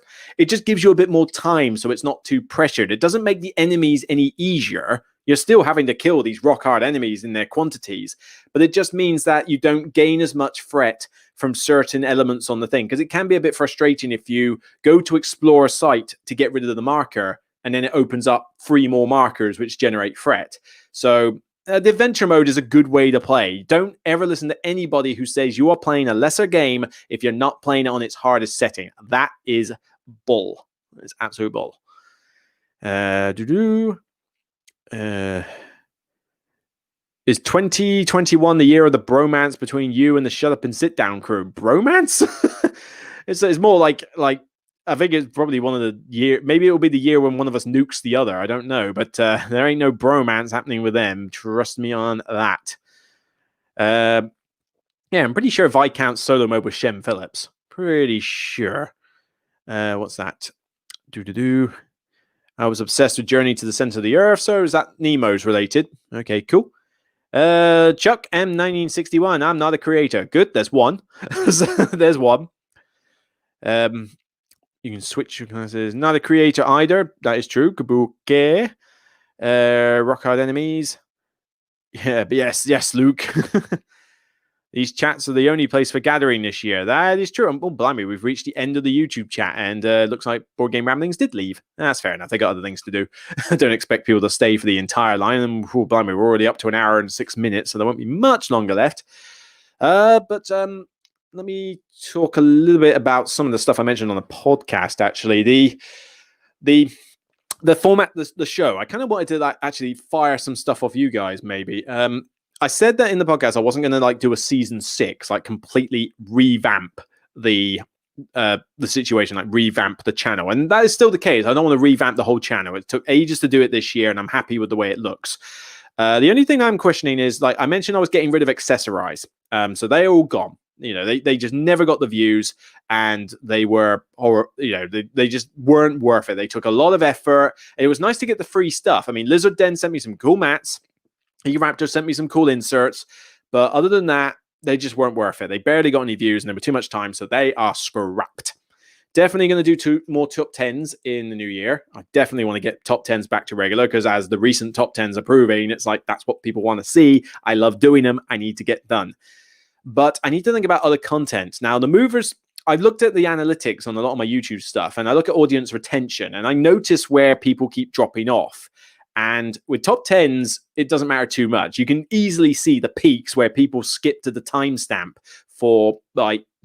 gives you a bit more time, so it's not too pressured. It doesn't make the enemies any easier. You're still having to kill these rock hard enemies in their quantities, but it just means that you don't gain as much threat from certain elements on the thing, because it can be a bit frustrating if you go to explore a site to get rid of the marker and then it opens up 3 more markers which generate threat. So the adventure mode is a good way to play. Don't ever listen to anybody who says you are playing a lesser game if you're not playing it on its hardest setting. That is bull. It's absolute bull. Is 2021 the year of the bromance between you and the Shut Up and Sit Down crew? Bromance? it's more like I think it's probably one of the year. Maybe it will be the year when one of us nukes the other. I don't know, but there ain't no bromance happening with them. Trust me on that. Yeah, I'm pretty sure Viscount solo mode with Shem Phillips. Pretty sure. What's that? I was obsessed with Journey to the Center of the Earth, so is that Nemo's related? Okay, cool. Chuck M1961. I'm not a creator. Good. There's one. There's one. You can switch your classes. Not a creator either. That is true. Kabuki. Rock hard enemies. Yeah, but yes, Luke. These chats are the only place for gathering this year. That is true. Oh, blimey, we've reached the end of the YouTube chat, and looks like Board Game Ramblings did leave. That's fair enough. They got other things to do. I don't expect people to stay for the entire line. And oh, blimey, we're already up to an hour and 6 minutes, so there won't be much longer left. But let me talk a little bit about some of the stuff I mentioned on the podcast. Actually, the format, the show. I kind of wanted to actually fire some stuff off you guys, maybe. I said that in the podcast I wasn't going to do a season 6, completely revamp the situation, revamp the channel, and that is still the case. I don't want to revamp the whole channel. It took ages to do it this year, and I'm happy with the way it looks. The only thing I'm questioning is, I mentioned, I was getting rid of Accessorize, so they're all gone. They just never got the views, and they were, they just weren't worth it. They took a lot of effort. It was nice to get the free stuff. I mean, Lizard Den sent me some cool mats. E-Raptor sent me some cool inserts, but other than that, they just weren't worth it. They barely got any views, and there were too much time, so they are scrapped. Definitely going to do more top 10s in the new year. I definitely want to get top 10s back to regular, because as the recent top 10s are proving, it's that's what people want to see. I love doing them. I need to get done. But I need to think about other content. Now, the movers, I've looked at the analytics on a lot of my YouTube stuff, and I look at audience retention, and I notice where people keep dropping off. And with top 10s, it doesn't matter too much. You can easily see the peaks where people skip to the timestamp for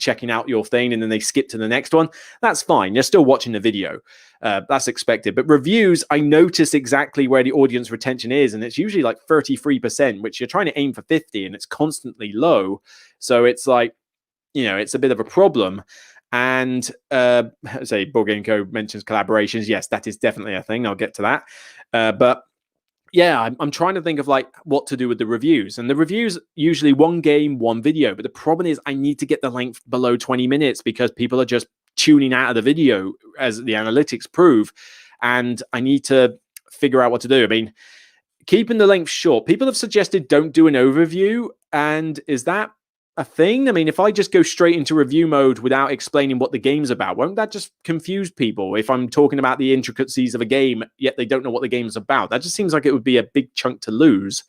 checking out your thing, and then they skip to the next one. That's fine. You're still watching the video. That's expected. But reviews, I notice exactly where the audience retention is, and it's usually 33%, which you're trying to aim for 50, and it's constantly low. So it's it's a bit of a problem. And say Board Game Co mentions collaborations. Yes, that is definitely a thing. I'll get to that. But yeah, I'm trying to think of what to do with the reviews. And the reviews, usually one game, one video. But the problem is I need to get the length below 20 minutes because people are just tuning out of the video, as the analytics prove. And I need to figure out what to do. I mean, keeping the length short, people have suggested don't do an overview. And is that a thing? I mean, if I just go straight into review mode without explaining what the game's about, won't that just confuse people? If I'm talking about the intricacies of a game, yet they don't know what the game's about, that just seems like it would be a big chunk to lose.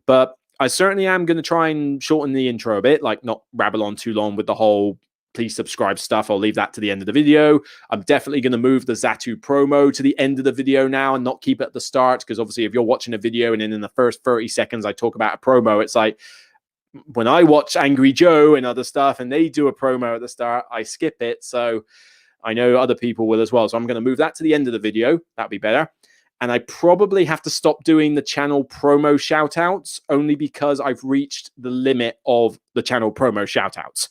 But I certainly am going to try and shorten the intro a bit, not rabble on too long with the whole please subscribe stuff. I'll leave that to the end of the video. I'm definitely going to move the Zatu promo to the end of the video now and not keep it at the start, because obviously if you're watching a video and then in the first 30 seconds I talk about a promo, it's when I watch Angry Joe and other stuff and they do a promo at the start, I skip it. So I know other people will as well. So I'm going to move that to the end of the video. That'd be better. And I probably have to stop doing the channel promo shoutouts, only because I've reached the limit of the channel promo shoutouts.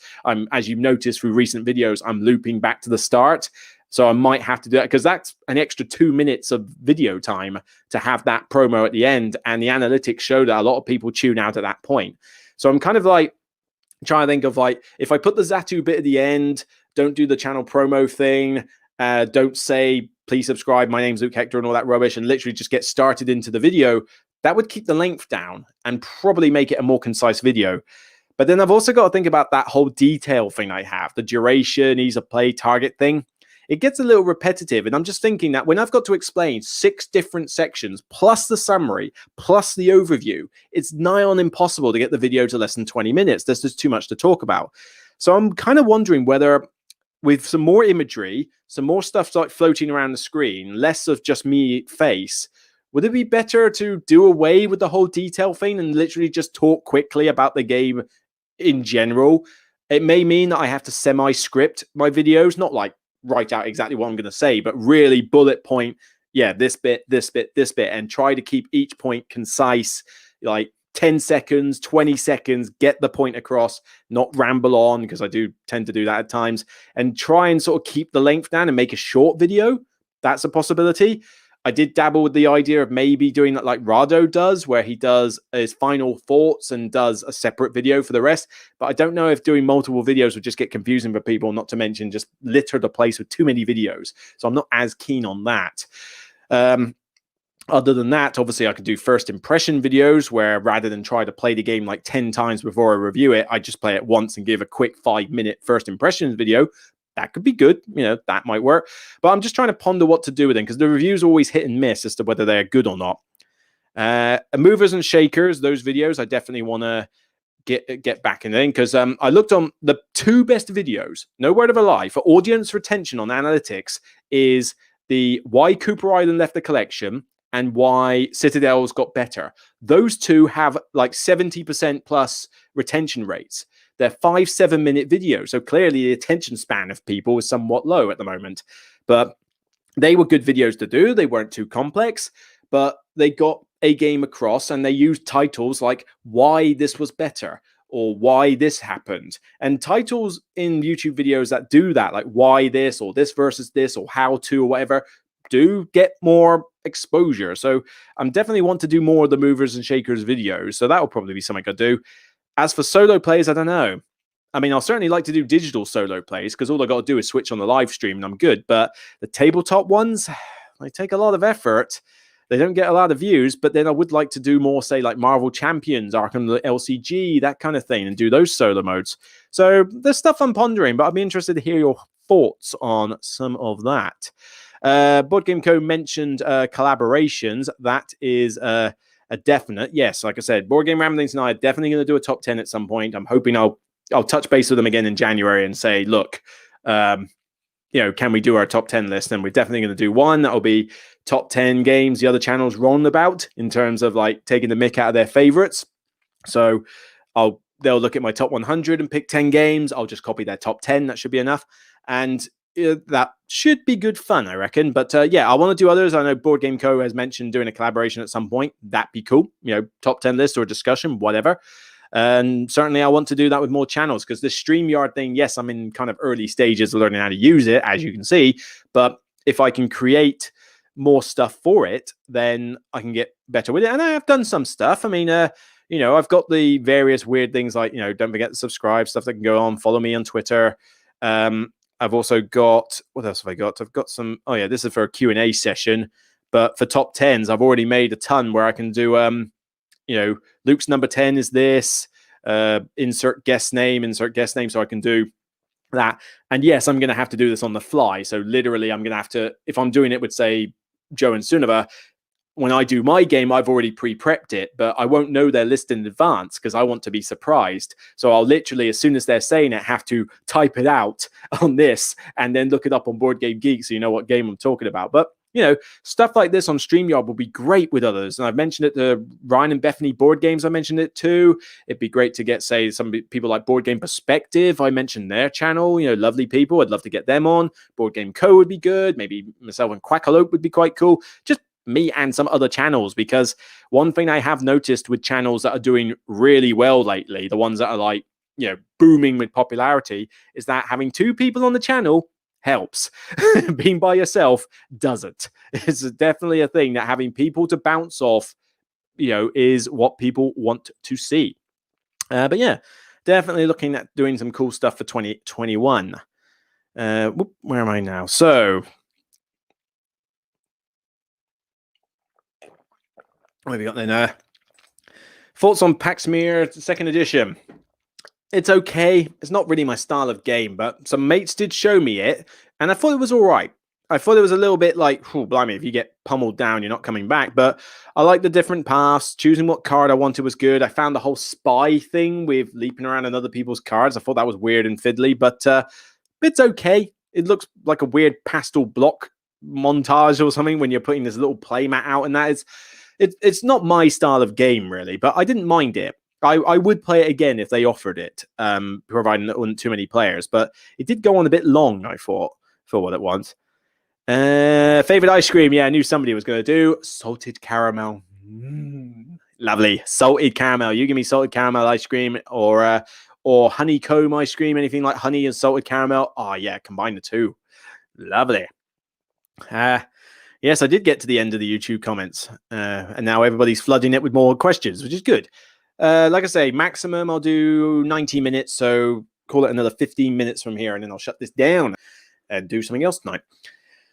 As you've noticed through recent videos, I'm looping back to the start. So I might have to do that, because that's an extra 2 minutes of video time to have that promo at the end. And the analytics show that a lot of people tune out at that point. So I'm kind of trying to think of if I put the Zatu bit at the end, don't do the channel promo thing, don't say, please subscribe, my name's Luke Hector and all that rubbish, and literally just get started into the video, that would keep the length down and probably make it a more concise video. But then I've also got to think about that whole detail thing I have, the duration, ease of play, target thing. It gets a little repetitive, and I'm just thinking that when I've got to explain 6 different sections, plus the summary, plus the overview, it's nigh on impossible to get the video to less than 20 minutes. There's just too much to talk about. So I'm kind of wondering whether, with some more imagery, some more stuff floating around the screen, less of just me face, would it be better to do away with the whole detail thing and literally just talk quickly about the game in general? It may mean that I have to semi-script my videos, not write out exactly what I'm going to say, but really bullet point, this bit, and try to keep each point concise, 10 seconds, 20 seconds, get the point across, not ramble on, because I do tend to do that at times, and try and sort of keep the length down and make a short video. That's a possibility. I did dabble with the idea of maybe doing that like Rado does, where he does his final thoughts and does a separate video for the rest. But I don't know if doing multiple videos would just get confusing for people, not to mention just litter the place with too many videos. So I'm not as keen on that. Other than that, obviously, I could do first impression videos where rather than try to play the game like 10 times before I review it, I just play it once and give a quick 5-minute first impressions video. That could be good. That might work. But I'm just trying to ponder what to do with them because the reviews always hit and miss as to whether they're good or not. Movers and shakers, those videos, I definitely want to get back in because I looked on the 2 best videos, no word of a lie, for audience retention on analytics is the why Cooper Island left the collection and why Citadels got better. Those 2 have like 70% plus retention rates. They're 5-7 minute videos. So clearly the attention span of people is somewhat low at the moment. But they were good videos to do. They weren't too complex, but they got a game across and they used titles like why this was better or why this happened. And titles in YouTube videos that do that, like why this or this versus this or how to or whatever, do get more exposure. So I'm definitely want to do more of the movers and shakers videos. So that will probably be something I do. As for solo plays, I don't know. I mean, I'll certainly like to do digital solo plays because all I got to do is switch on the live stream and I'm good. But the tabletop ones, they take a lot of effort. They don't get a lot of views, but then I would like to do more, say, like Marvel Champions, Arkham LCG, that kind of thing, and do those solo modes. So there's stuff I'm pondering, but I'd be interested to hear your thoughts on some of that. Board Game Co. mentioned collaborations. That is a definite. Yes, like I said, Board Game Ramblings and I are definitely going to do a top 10 at some point. I'm hoping I'll touch base with them again in January and say, look, can we do our top 10 list? And we're definitely going to do one. That'll be top 10 games the other channels wrong about in terms of like taking the mick out of their favorites. So they'll look at my top 100 and pick 10 games. I'll just copy their top 10. That should be enough. And that should be good fun, I reckon. But I want to do others. I know Board Game Co. has mentioned doing a collaboration at some point. That'd be cool. Top 10 list or a discussion, whatever. And certainly I want to do that with more channels because this StreamYard thing, yes, I'm in kind of early stages of learning how to use it, as you can see. But if I can create more stuff for it, then I can get better with it. And I have done some stuff. I mean, I've got the various weird things like, don't forget to subscribe, stuff that can go on. Follow me on Twitter. I've also got, what else have I got? I've got some, this is for a Q&A session. But for top 10s, I've already made a ton where I can do, Luke's number 10 is this, insert guest name, so I can do that. And yes, I'm going to have to do this on the fly. So literally, I'm going to have to, if I'm doing it with, say, Joe and Sunava, when I do my game, I've already pre-prepped it, but I won't know their list in advance because I want to be surprised. So I'll literally, as soon as they're saying it, have to type it out on this and then look it up on Board Game Geek so you know what game I'm talking about. But stuff like this on StreamYard will be great with others. And I've mentioned it to Ryan and Bethany Board Games. I mentioned it too. It'd be great to get, say, some people like Board Game Perspective. I mentioned their channel, lovely people. I'd love to get them on. Board Game Co. would be good. Maybe myself and Quackalope would be quite cool. Just me and some other channels, because one thing I have noticed with channels that are doing really well lately, the ones that are like, booming with popularity, is that having 2 people on the channel helps. Being by yourself doesn't. It's definitely a thing that having people to bounce off, is what people want to see. But yeah, definitely looking at doing some cool stuff for 2021. Where am I now? So what have we got then? Thoughts on Paxmere 2nd edition. It's okay. It's not really my style of game, but some mates did show me it, and I thought it was all right. I thought it was a little bit like, oh, blimey, if you get pummeled down, you're not coming back. But I like the different paths. Choosing what card I wanted was good. I found the whole spy thing with leaping around on other people's cards. I thought that was weird and fiddly, but it's okay. It looks like a weird pastel block montage or something when you're putting this little playmat out, and that is... It's not my style of game, really, but I didn't mind it. I would play it again if they offered it, providing there weren't too many players. But it did go on a bit long, I thought, for what it was. Favorite ice cream? Yeah, I knew somebody was going to do salted caramel. Lovely. Salted caramel. You give me salted caramel ice cream or honeycomb ice cream, anything like honey and salted caramel. Oh, yeah, combine the two. Lovely. Yes, I did get to the end of the YouTube comments, and now everybody's flooding it with more questions, which is good. Like I say, maximum I'll do 90 minutes, so call it another 15 minutes from here, and then I'll shut this down and do something else tonight.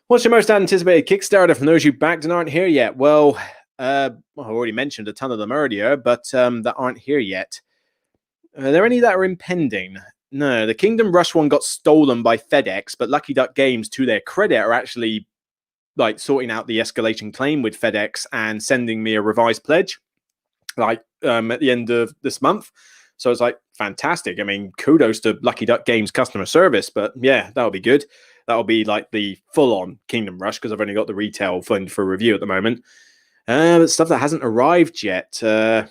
What's your most anticipated Kickstarter from those you backed and aren't here yet? Well, I already mentioned a ton of them earlier, but that aren't here yet. Are there any that are impending? No, the Kingdom Rush one got stolen by FedEx, but Lucky Duck Games, to their credit, are actually like sorting out the escalation claim with FedEx and sending me a revised pledge, like at the end of this month. So it's like fantastic. I mean, kudos to Lucky Duck Games customer service, but yeah, that'll be good. That'll be like the full-on Kingdom Rush because I've only got the retail fund for review at the moment. But stuff that hasn't arrived yet. I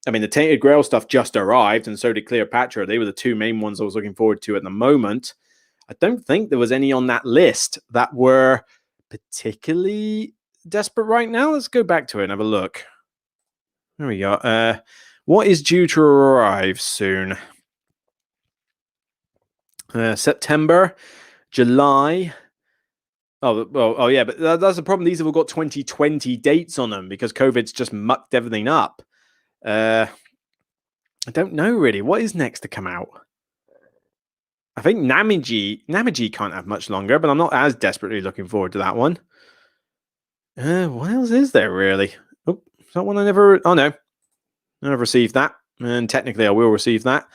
mean, the Tainted Grail stuff just arrived, and so did Cleopatra. They were the two main ones I was looking forward to at the moment. I don't think there was any on that list that were particularly desperate right now. Let's go back to it and have a look. There we go. What is due to arrive soon? September, July. Oh, yeah, but that's the problem. These have all got 2020 dates on them because COVID's just mucked everything up. I don't know really. What is next to come out? I think Namiji can't have much longer, but I'm not as desperately looking forward to that one. What else is there really? Oh, is that one I never? Oh no, I never received that, and technically I will receive that.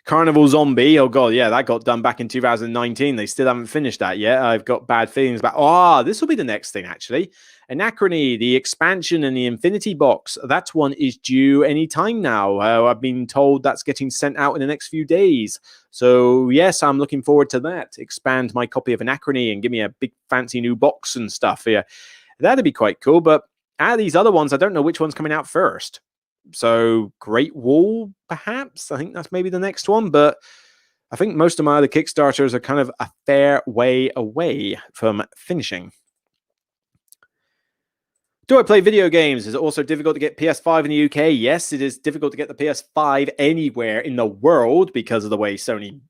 Carnival Zombie. Oh god, yeah, that got done back in 2019. They still haven't finished that yet. I've got bad feelings about. This will be the next thing actually. Anachrony, the expansion and the Infinity Box. That one is due any time now. I've been told that's getting sent out in the next few days. So yes, I'm looking forward to that. Expand my copy of Anachrony and give me a big fancy new box and stuff. Yeah, that'd be quite cool. But out of these other ones, I don't know which one's coming out first. So Great Wall, perhaps. I think that's maybe the next one. But I think most of my other Kickstarters are kind of a fair way away from finishing. Do I play video games? Is it also difficult to get PS5 in the UK? Yes, it is difficult to get the PS5 anywhere in the world because of the way Sony,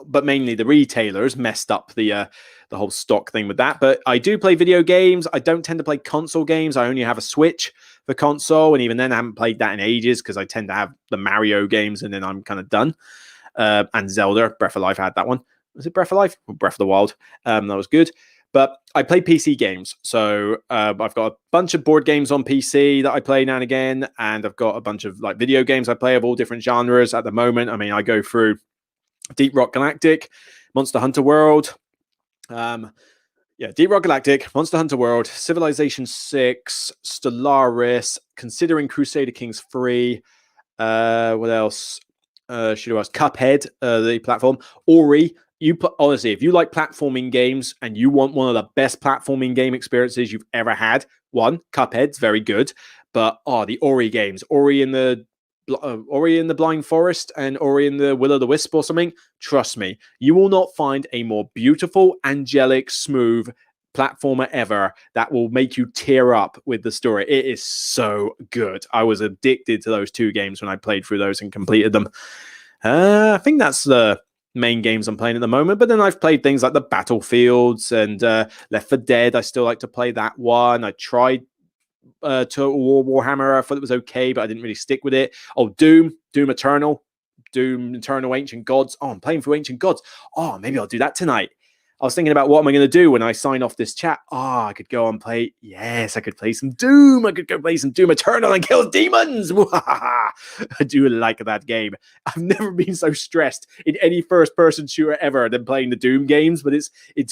but mainly the retailers messed up the whole stock thing with that. But I do play video games. I don't tend to play console games. I only have a Switch for console, and even then I haven't played that in ages because I tend to have the Mario games and then I'm kind of done. And Zelda, Breath of Life, I had that one. Was it Breath of Life? Or Breath of the Wild. That was good. But I play PC games. So I've got a bunch of board games on PC that I play now and again. And I've got a bunch of like video games I play of all different genres at the moment. I mean, I go through Deep Rock Galactic, Monster Hunter World. Deep Rock Galactic, Monster Hunter World, Civilization 6, Stellaris, considering Crusader Kings 3. What else? Cuphead, the platform. Ori. Honestly, if you like platforming games and you want one of the best platforming game experiences you've ever had, Cuphead's very good, but the Ori games, Ori in the Blind Forest and Ori in the Will o' the Wisp or something, trust me, you will not find a more beautiful, angelic, smooth platformer ever that will make you tear up with the story. It is so good. I was addicted to those two games when I played through those and completed them. I think that's the main games I'm playing at the moment, but then I've played things like the Battlefields and Left 4 Dead. I still like to play that one. I tried Total War Warhammer. I thought it was okay, but I didn't really stick with it. Doom Eternal, Ancient Gods. I'm playing through Ancient Gods. Maybe I'll do that tonight. I was thinking about what am I going to do when I sign off this chat. I could go and play. Yes, I could play some Doom. I could go play some Doom Eternal and kill demons. I do like that game. I've never been so stressed in any first-person shooter ever than playing the Doom games, but it's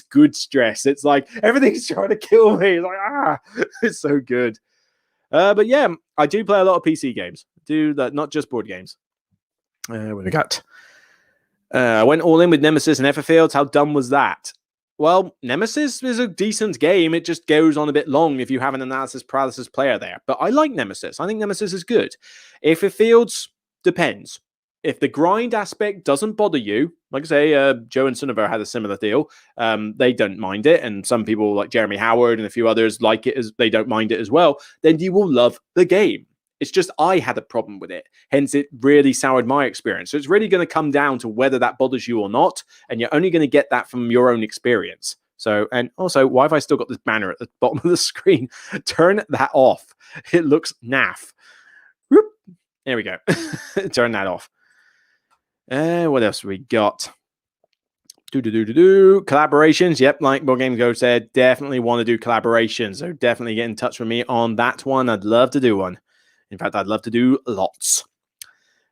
good stress. It's like everything's trying to kill me. It's like it's so good. But yeah, I do play a lot of PC games. Do that, not just board games. What we got? I went all in with Nemesis and Everfields. How dumb was that? Well, Nemesis is a decent game. It just goes on a bit long if you have an analysis paralysis player there. But I like Nemesis. I think Nemesis is good. Everfields depends. If the grind aspect doesn't bother you, like I say, Joe and Sunniver had a similar deal. They don't mind it. And some people like Jeremy Howard and a few others like it as they don't mind it as well. Then you will love the game. It's just I had a problem with it. Hence, it really soured my experience. So it's really going to come down to whether that bothers you or not. And you're only going to get that from your own experience. So, and also, why have I still got this banner at the bottom of the screen? Turn that off. It looks naff. Whoop. There we go. Turn that off. What else we got? Collaborations. Yep, like Board Game Go said, definitely want to do collaborations. So definitely get in touch with me on that one. I'd love to do one. In fact, I'd love to do lots.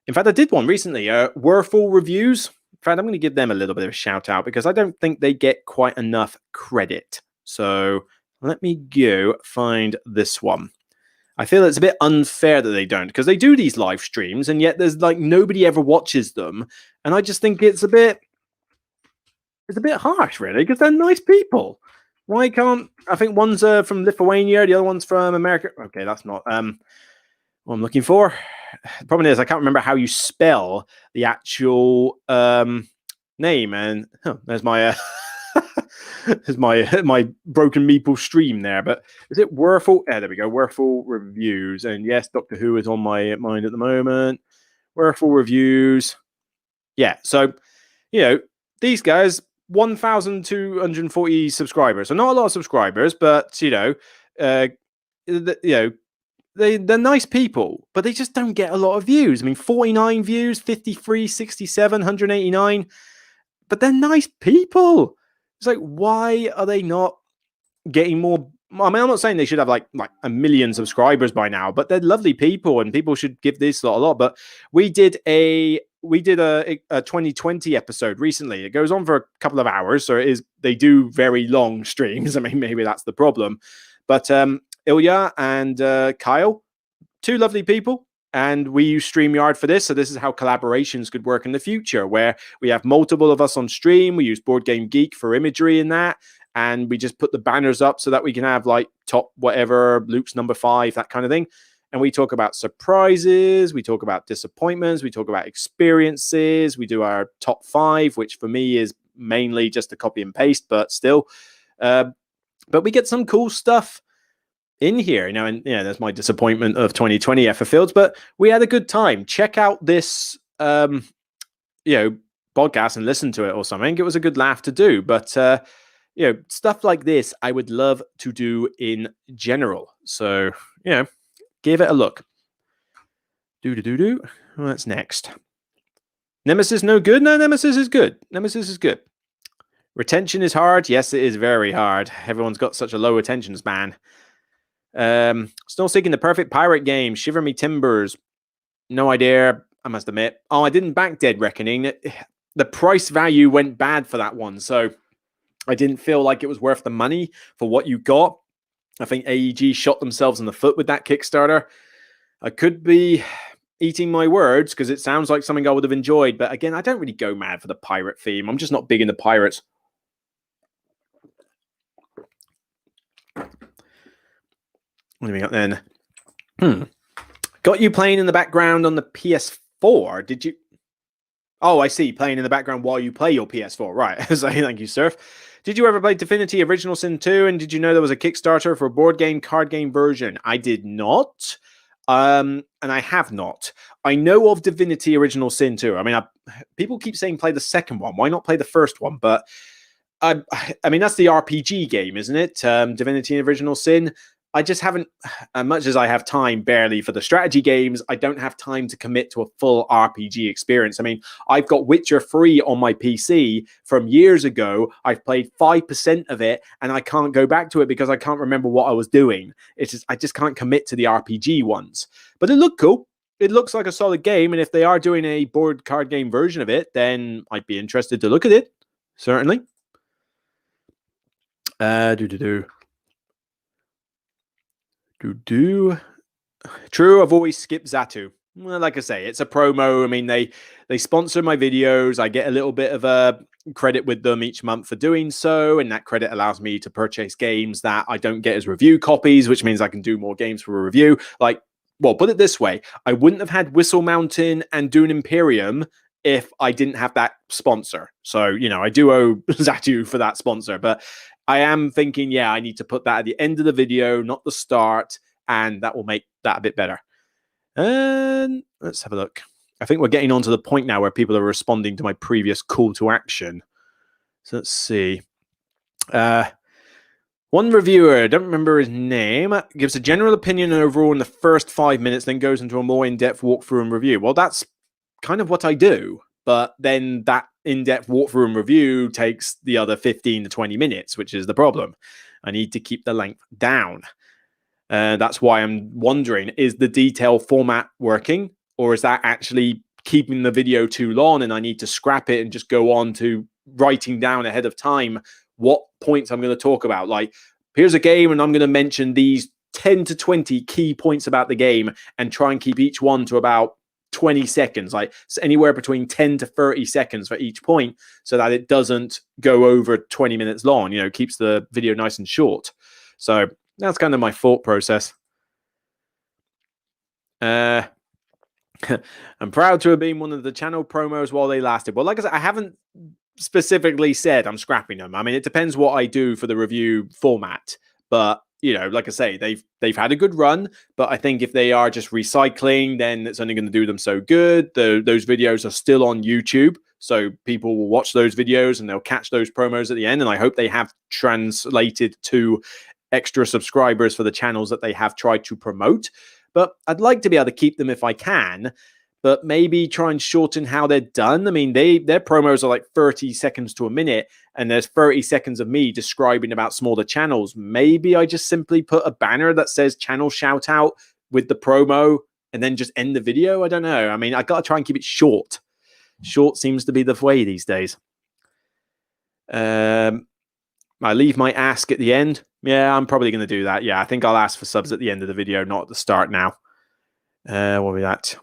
In fact, I did one recently. Wurful Reviews. In fact, I'm going to give them a little bit of a shout out because I don't think they get quite enough credit. So let me go find this one. I feel it's a bit unfair that they don't, because they do these live streams and yet there's like nobody ever watches them. And I just think it's a bit harsh, really, because they're nice people. Why can't I think one's from Lithuania, the other one's from America? Okay, that's not what I'm looking for. The problem is I can't remember how you spell the actual name, and there's my there's my broken Meeple stream there. But is it Wurful? There we go. Wurful Reviews, and yes, Doctor Who is on my mind at the moment. Wurful Reviews. Yeah, so these guys, 1,240 subscribers. So not a lot of subscribers, but they're nice people, but they just don't get a lot of views. I mean, 49 views, 53, 67, 189. But they're nice people. It's like, why are they not getting more? I mean, I'm not saying they should have like 1 million subscribers by now, but they're lovely people, and people should give this lot a lot. But we did a 2020 episode recently. It goes on for a couple of hours, so they do very long streams. I mean, maybe that's the problem. But Ilya and Kyle, two lovely people. And we use StreamYard for this. So this is how collaborations could work in the future, where we have multiple of us on stream. We use Board Game Geek for imagery in that. And we just put the banners up so that we can have like top whatever, Luke's number 5, that kind of thing. And we talk about surprises. We talk about disappointments. We talk about experiences. We do our top 5, which for me is mainly just a copy and paste, but still. But we get some cool stuff in here, and there's my disappointment of 2020 Effa Fields, but we had a good time. Check out this, podcast and listen to it or something. It was a good laugh to do, but stuff like this I would love to do in general. So give it a look. What's next? Nemesis no good? No, Nemesis is good. Nemesis is good. Retention is hard. Yes, it is very hard. Everyone's got such a low attention span. Still seeking the perfect pirate game. Shiver me timbers. No idea, I must admit. Oh, I didn't back Dead Reckoning. The price value went bad for that one, so I didn't feel like it was worth the money for what you got. I think AEG shot themselves in the foot with that Kickstarter. I could be eating my words because it sounds like something I would have enjoyed, but again, I don't really go mad for the pirate theme. I'm just not big into pirates. What do we got then? Got you playing in the background on the PS4. Did you? Oh, I see. Playing in the background while you play your PS4. Right. So, thank you, Surf. Did you ever play Divinity Original Sin 2? And did you know there was a Kickstarter for a board game, card game version? I did not. And I have not. I know of Divinity Original Sin 2. I mean, people keep saying play the second one. Why not play the first one? But I mean, that's the RPG game, isn't it? Divinity Original Sin. I just haven't, as much as I have time barely for the strategy games, I don't have time to commit to a full RPG experience. I mean, I've got Witcher 3 on my PC from years ago. I've played 5% of it and I can't go back to it because I can't remember what I was doing. I just can't commit to the RPG ones. But it looked cool. It looks like a solid game. And if they are doing a board card game version of it, then I'd be interested to look at it. Certainly. True, I've always skipped Zatu. Well, like I say, it's a promo. I mean, they sponsor my videos. I get a little bit of a credit with them each month for doing so, and that credit allows me to purchase games that I don't get as review copies, which means I can do more games for a review. Well, put it this way, I wouldn't have had Whistle Mountain and Dune Imperium if I didn't have that sponsor. So, I do owe Zatu for that sponsor, but I am thinking, I need to put that at the end of the video, not the start, and that will make that a bit better. And let's have a look. I think we're getting on to the point now where people are responding to my previous call to action. So let's see. One reviewer, I don't remember his name, gives a general opinion overall in the first 5 minutes, then goes into a more in-depth walkthrough and review. Well, that's kind of what I do. But then that in-depth walkthrough and review takes the other 15 to 20 minutes, which is the problem. I need to keep the length down. That's why I'm wondering, is the detail format working, or is that actually keeping the video too long and I need to scrap it and just go on to writing down ahead of time what points I'm going to talk about? Like, here's a game and I'm going to mention these 10 to 20 key points about the game and try and keep each one to about 20 seconds, like anywhere between 10 to 30 seconds for each point, so that it doesn't go over 20 minutes long, keeps the video nice and short. So that's kind of my thought process. I'm proud to have been one of the channel promos while they lasted. Well, like I said, I haven't specifically said I'm scrapping them. I mean, it depends what I do for the review format. But, like I say, they've had a good run. But I think if they are just recycling, then it's only going to do them so good. Those videos are still on YouTube. So people will watch those videos and they'll catch those promos at the end. And I hope they have translated to extra subscribers for the channels that they have tried to promote. But I'd like to be able to keep them if I can, but maybe try and shorten how they're done. I mean, their promos are like 30 seconds to a minute, and there's 30 seconds of me describing about smaller channels. Maybe I just simply put a banner that says channel shout out with the promo and then just end the video. I don't know. I mean, I got to try and keep it short. Short seems to be the way these days. I leave my ask at the end. Yeah, I'm probably going to do that. Yeah, I think I'll ask for subs at the end of the video, not at the start now. What will be that?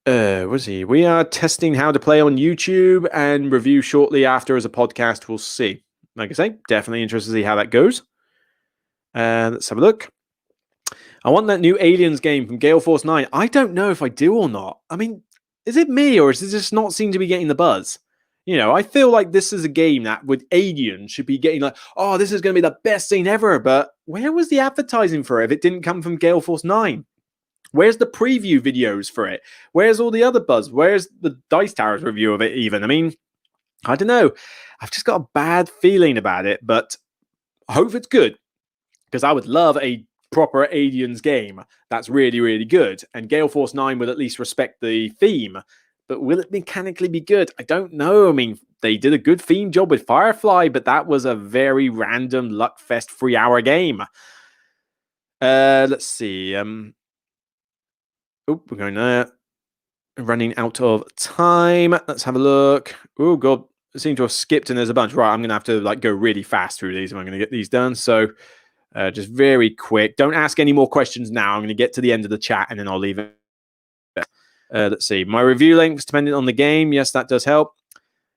Was he? We are testing how to play on YouTube and review shortly after as a podcast. We'll see. Like I say, definitely interested to see how that goes. Let's have a look. I want that new Aliens game from Gale Force 9. I don't know if I do or not. I mean, is it me or does it just not seem to be getting the buzz? I feel like this is a game that with Aliens should be getting like, oh, this is going to be the best thing ever. But where was the advertising for it if it didn't come from Gale Force 9? Where's the preview videos for it? Where's all the other buzz? Where's the Dice Towers review of it even? I mean, I don't know. I've just got a bad feeling about it, but I hope it's good because I would love a proper Aliens game that's really, really good. And Gale Force 9 will at least respect the theme. But will it mechanically be good? I don't know. I mean, they did a good theme job with Firefly, but that was a very random luckfest 3-hour game. Let's see. We're going there. Running out of time. Let's have a look. Oh, God. I seem to have skipped and there's a bunch. Right, I'm going to have to go really fast through these if I'm going to get these done. So just very quick. Don't ask any more questions now. I'm going to get to the end of the chat and then I'll leave it. Let's see. My review length is dependent on the game. Yes, that does help.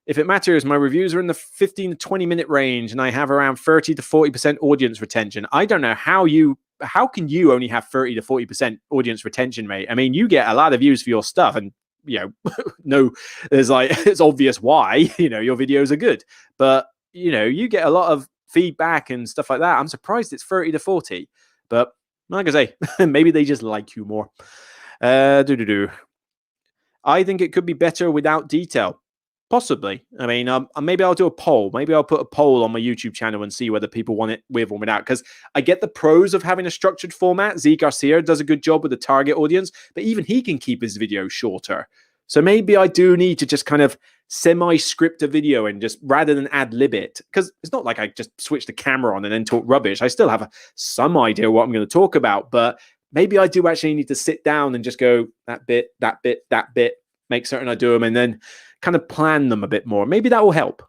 If it matters, my reviews are in the 15 to 20 minute range and I have around 30 to 40% audience retention. I don't know how can you only have 30 to 40% audience retention, mate? I mean, you get a lot of views for your stuff and, no, it's obvious why, your videos are good. But, you get a lot of feedback and stuff like that. I'm surprised it's 30 to 40. But like I say, maybe they just like you more. I think it could be better without detail. Possibly. I mean, maybe I'll do a poll. Maybe I'll put a poll on my YouTube channel and see whether people want it with or without. Because I get the pros of having a structured format. Z Garcia does a good job with the target audience, but even he can keep his videos shorter. So maybe I do need to just kind of semi-script a video and just rather than ad-lib it. Because it's not like I just switch the camera on and then talk rubbish. I still have some idea what I'm going to talk about, but maybe I do actually need to sit down and just go that bit, make certain I do them, and then kind of plan them a bit more. Maybe that will help.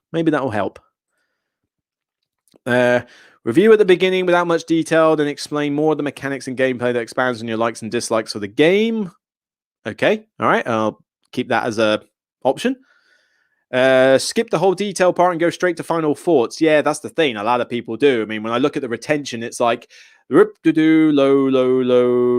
Review at the beginning without much detail, then explain more of the mechanics and gameplay that expands on your likes and dislikes of the game. Okay, all right, I'll keep that as a option. Skip the whole detail part and go straight to final thoughts. Yeah, that's the thing. A lot of people do. I mean, when I look at the retention, it's like low,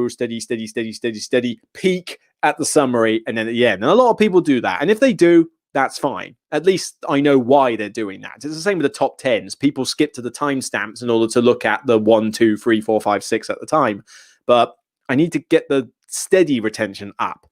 steady, peak at the summary, and then at the end. And a lot of people do that. And if they do, that's fine. At least I know why they're doing that. It's the same with the top 10s. People skip to the timestamps in order to look at the 1, 2, 3, 4, 5, 6 at the time. But I need to get the steady retention up.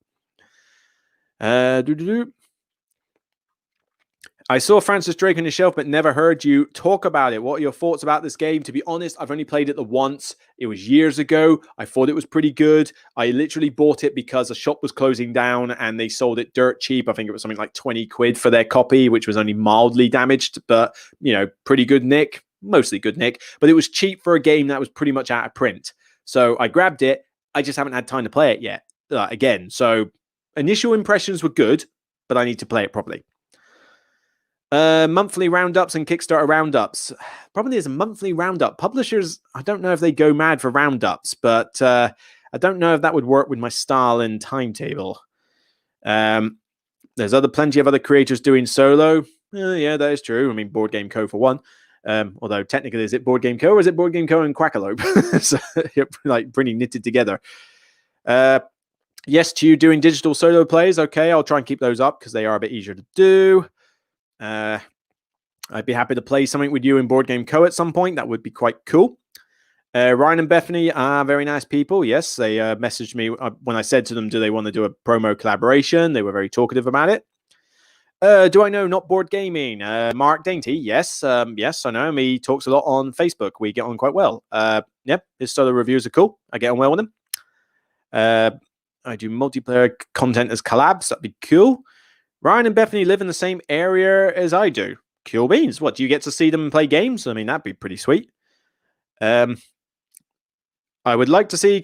I saw Francis Drake on your shelf, but never heard you talk about it. What are your thoughts about this game? To be honest, I've only played it the once. It was years ago. I thought it was pretty good. I literally bought it because a shop was closing down and they sold it dirt cheap. I think it was something like 20 quid for their copy, which was only mildly damaged, but, pretty good nick. Mostly good nick. But it was cheap for a game that was pretty much out of print. So I grabbed it. I just haven't had time to play it yet. Again, so initial impressions were good, but I need to play it properly. Monthly roundups and Kickstarter roundups. Probably is a monthly roundup. Publishers, I don't know if they go mad for roundups, but I don't know if that would work with my style and timetable. There's plenty of other creators doing solo. Yeah, that is true. I mean, Board Game Co. for one. Although technically, is it Board Game Co. or is it Board Game Co. and Quackalope? So, like pretty knitted together. Yes, to you doing digital solo plays. Okay, I'll try and keep those up because they are a bit easier to do. I'd be happy to play something with you in Board Game Co. at some point. That would be quite cool. Ryan and Bethany are very nice people. Yes, they messaged me when I said to them, do they want to do a promo collaboration? They were very talkative about it. Do I know Not Board Gaming? Mark Dainty, yes. Yes, I know him. He talks a lot on Facebook. We get on quite well. Yep, his solo reviews are cool. I get on well with him. I do multiplayer content as collabs. That'd be cool. Ryan and Bethany live in the same area as I do. Cool beans. What, do you get to see them play games? I mean, that'd be pretty sweet. I would like to see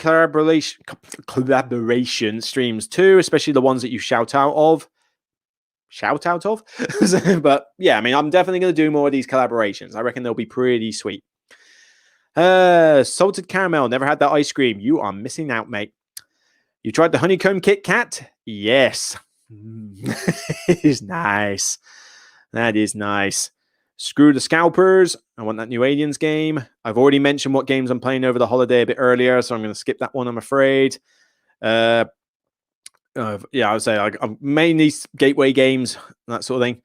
collaboration streams too, especially the ones that you shout out of. But yeah, I mean, I'm definitely going to do more of these collaborations. I reckon they'll be pretty sweet. Salted caramel. Never had that ice cream. You are missing out, mate. You tried the honeycomb Kit Kat? Yes. It is nice. That is nice. Screw the Scalpers. I want that new Aliens game. I've already mentioned what games I'm playing over the holiday a bit earlier, so I'm going to skip that one, I'm afraid. Yeah, I would say I'm mainly gateway games, that sort of thing.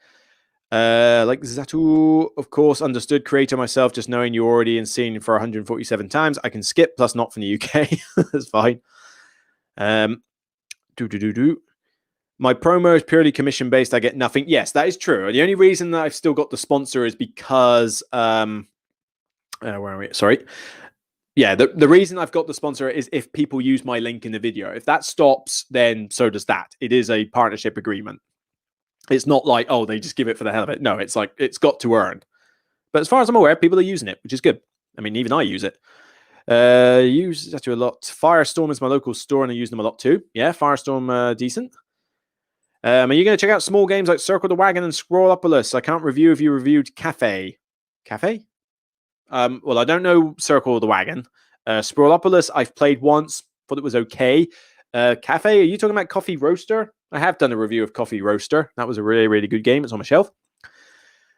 Like Zatu, of course, understood creator myself, just knowing you already and seen for 147 times. I can skip, plus not from the UK. That's fine. My promo is purely commission based. I get nothing. Yes, that is true. The only reason that I've still got the sponsor is because where are we? Sorry. Yeah, the reason I've got the sponsor is if people use my link in the video. If that stops, then so does that. It is a partnership agreement. It's not like, oh, they just give it for the hell of it. No, it's like it's got to earn. But as far as I'm aware, people are using it, which is good. I mean, even I use it. Use that to a lot. Firestorm is my local store, and I use them a lot too. Yeah, Firestorm, decent. Are you going to check out small games like Circle the Wagon and Scrollopolis? I can't review if you reviewed Cafe. Cafe? Well, I don't know Circle the Wagon. Scrollopolis, I've played once. Thought it was okay. Cafe, are you talking about Coffee Roaster? I have done a review of Coffee Roaster. That was a really, really good game. It's on my shelf.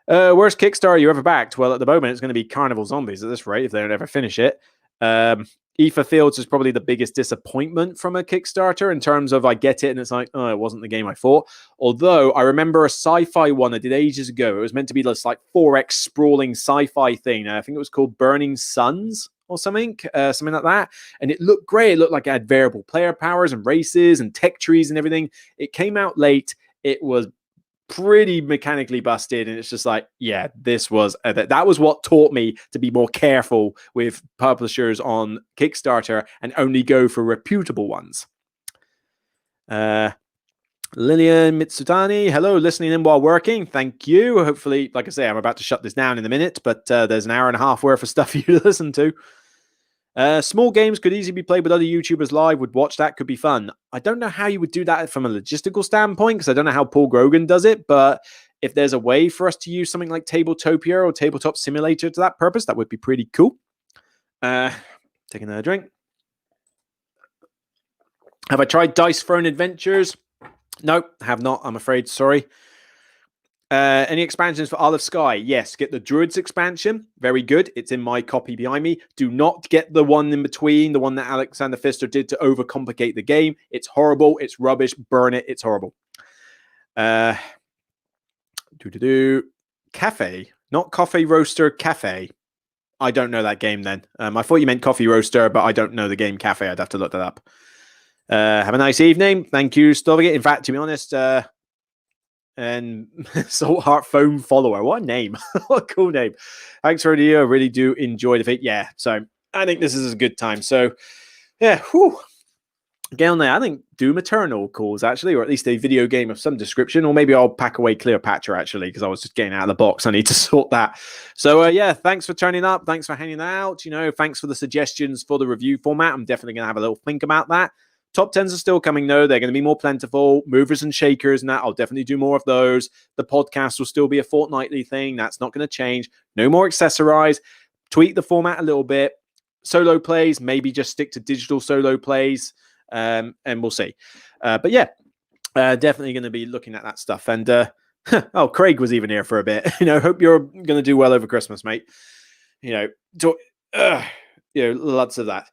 Worst Kickstarter you ever backed? Well, at the moment, it's going to be Carnival Zombies at this rate if they don't ever finish it. Aoife Fields is probably the biggest disappointment from a Kickstarter in terms of I get it and it's like, oh, it wasn't the game I thought. Although I remember a sci-fi one I did ages ago. It was meant to be this like 4X sprawling sci-fi thing. I think it was called Burning Suns or something like that. And it looked great. It looked like it had variable player powers and races and tech trees and everything. It came out late. It was pretty mechanically busted, and it's just like, yeah, this was that was what taught me to be more careful with publishers on Kickstarter and only go for reputable ones. Lillian Mitsutani, hello, listening in while working. Thank you. Hopefully, like I say, I'm about to shut this down in a minute, but there's an hour and a half worth of stuff for you to listen to. Small games could easily be played with other YouTubers live. Would watch that. Could be fun. I don't know how you would do that from a logistical standpoint because I don't know how Paul Grogan does it. But if there's a way for us to use something like Tabletopia or Tabletop Simulator to that purpose, that would be pretty cool. Taking another drink. Have I tried Dice Throne Adventures? No, have not. I'm afraid. Sorry. Any expansions for Isle of Skye? Yes, get the Druids expansion. Very good. It's in my copy behind me. Do not get the one in between, the one that Alexander Pfister did to overcomplicate the game. It's horrible. It's rubbish. Burn it. It's horrible. Cafe. Not Coffee Roaster, Cafe. I don't know that game then. I thought you meant Coffee Roaster, but I don't know the game Cafe. I'd have to look that up. Have a nice evening. Thank you, Stovigate. In fact, to be honest, and Saltheart Phone Follower. What a name. What a cool name. Thanks for the video. I really do enjoy the fit. Yeah, so I think this is a good time. So yeah, whew. Get on there. I think Doom Eternal calls actually, or at least a video game of some description, or maybe I'll pack away Cleopatra actually, because I was just getting out of the box. I need to sort that. So yeah, thanks for turning up. Thanks for hanging out. Thanks for the suggestions for the review format. I'm definitely going to have a little think about that. Top 10s are still coming though. They're going to be more plentiful. Movers and shakers and that. I'll definitely do more of those. The podcast will still be a fortnightly thing. That's not going to change. No more accessorize. Tweak the format a little bit. Solo plays, maybe just stick to digital solo plays. And we'll see. But yeah, definitely going to be looking at that stuff. And oh, Craig was even here for a bit. Hope you're going to do well over Christmas, mate. Lots of that.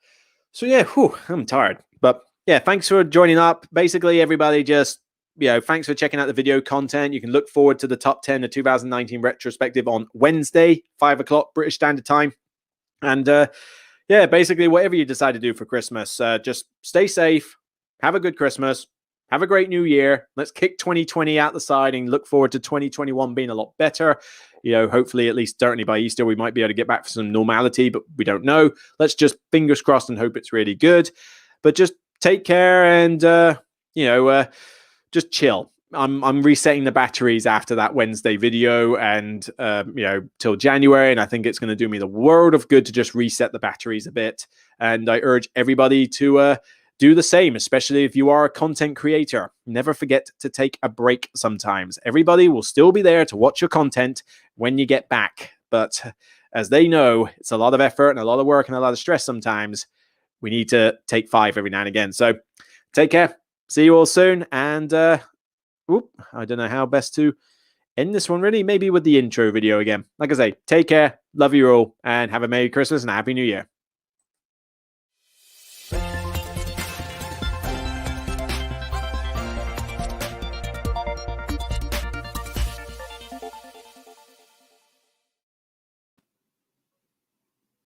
So yeah, I'm tired. But yeah, thanks for joining up. Basically, everybody just, thanks for checking out the video content. You can look forward to the top 10 of 2019 retrospective on Wednesday, 5 o'clock British Standard Time. And yeah, basically, whatever you decide to do for Christmas, just stay safe, have a good Christmas, have a great new year. Let's kick 2020 out the side and look forward to 2021 being a lot better. Hopefully, at least certainly by Easter, we might be able to get back to some normality, but we don't know. Let's just fingers crossed and hope it's really good. But just take care and, just chill. I'm resetting the batteries after that Wednesday video and, till January. And I think it's going to do me the world of good to just reset the batteries a bit. And I urge everybody to do the same, especially if you are a content creator. Never forget to take a break sometimes. Everybody will still be there to watch your content when you get back. But as they know, it's a lot of effort and a lot of work and a lot of stress sometimes. We need to take 5 every now and again. So take care. See you all soon. And I don't know how best to end this one, really. Maybe with the intro video again. Like I say, take care. Love you all. And have a Merry Christmas and a Happy New Year.